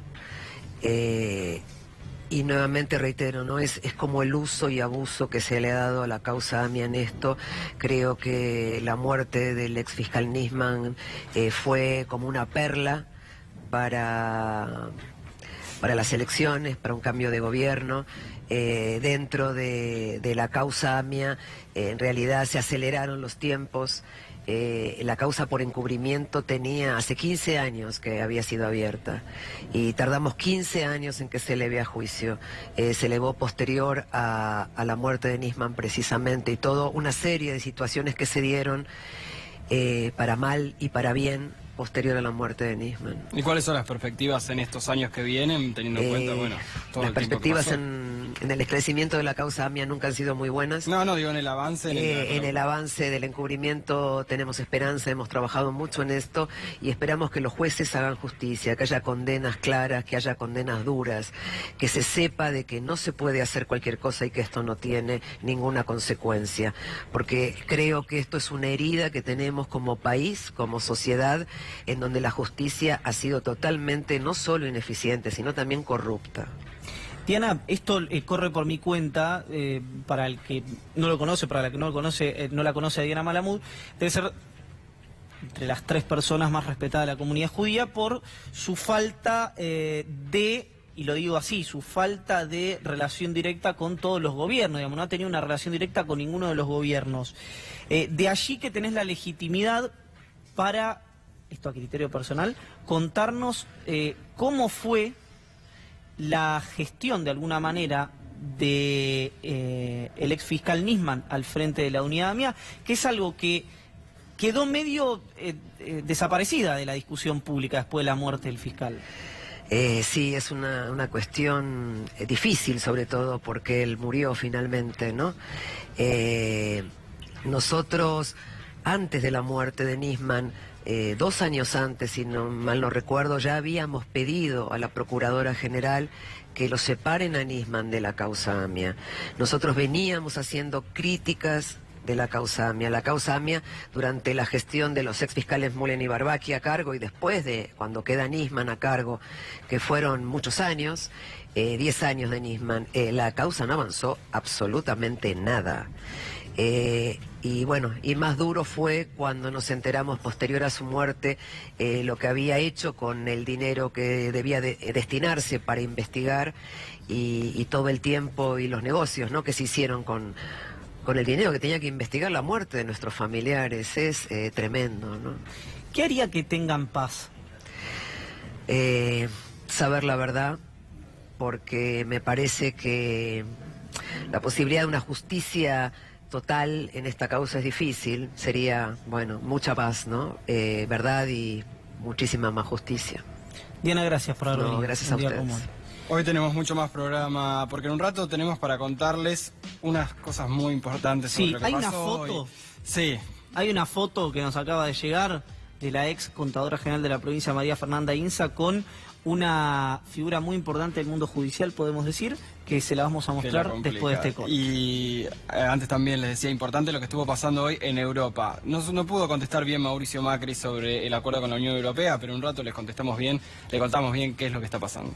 y nuevamente reitero, ¿no? Es como el uso y abuso que se le ha dado a la causa AMIA en esto. Creo que la muerte del exfiscal Nisman fue como una perla para las elecciones, para un cambio de gobierno. Dentro de la causa AMIA, en realidad se aceleraron los tiempos. La causa por encubrimiento tenía hace 15 años que había sido abierta y tardamos 15 años en que se eleve a juicio. Se elevó posterior a la muerte de Nisman precisamente, y toda una serie de situaciones que se dieron para mal y para bien posterior a la muerte de Nisman. ¿Y cuáles son las perspectivas en estos años que vienen, teniendo en cuenta, bueno, todo las el perspectivas tiempo que en el esclarecimiento de la causa AMIA nunca han sido muy buenas? No, digo en el avance. En el avance del encubrimiento tenemos esperanza, hemos trabajado mucho en esto y esperamos que los jueces hagan justicia, que haya condenas claras, que haya condenas duras, que se sepa de que no se puede hacer cualquier cosa y que esto no tiene ninguna consecuencia, porque creo que esto es una herida que tenemos como país, como sociedad, en donde la justicia ha sido totalmente no solo ineficiente, sino también corrupta. Diana, esto corre por mi cuenta, para el que no lo conoce, para la que no lo conoce, no la conoce a Diana Malamud, debe ser entre las 3 personas más respetadas de la comunidad judía por su falta y lo digo así, su falta de relación directa con todos los gobiernos, digamos, no ha tenido una relación directa con ninguno de los gobiernos. De allí que tenés la legitimidad para, esto a criterio personal, contarnos cómo fue la gestión, de alguna manera, de el exfiscal Nisman al frente de la unidad AMIA, que es algo que quedó medio desaparecida de la discusión pública después de la muerte del fiscal. Sí, es una cuestión difícil, sobre todo porque él murió finalmente, ¿no? Nosotros, antes de la muerte de Nisman, 2 años antes, si no mal no recuerdo, ya habíamos pedido a la Procuradora General que lo separen a Nisman de la causa AMIA. Nosotros veníamos haciendo críticas de la causa AMIA. La causa AMIA, durante la gestión de los exfiscales Mullen y Barbacchi a cargo, y después de cuando queda Nisman a cargo, que fueron muchos años, 10 años de Nisman, la causa no avanzó absolutamente nada. Y bueno, y más duro fue cuando nos enteramos posterior a su muerte lo que había hecho con el dinero que debía destinarse para investigar, y todo el tiempo y los negocios, ¿no?, que se hicieron con el dinero que tenía que investigar la muerte de nuestros familiares. Es tremendo, ¿no? ¿Qué haría que tengan paz? Saber la verdad, porque me parece que la posibilidad de una justicia total en esta causa es difícil. Sería, bueno, mucha paz, ¿no? Verdad y muchísima más justicia. Diana, gracias por haber venido. Gracias a ustedes. Hoy tenemos mucho más programa, porque en un rato tenemos para contarles unas cosas muy importantes sobre lo que hay pasó una foto. hoy. Sí. Hay una foto que nos acaba de llegar de la ex contadora general de la provincia, María Fernanda Inza, con una figura muy importante del mundo judicial, podemos decir, que se la vamos a mostrar después de este corte. Y antes también les decía, importante lo que estuvo pasando hoy en Europa. No pudo contestar bien Mauricio Macri sobre el acuerdo con la Unión Europea, pero un rato les contamos bien qué es lo que está pasando.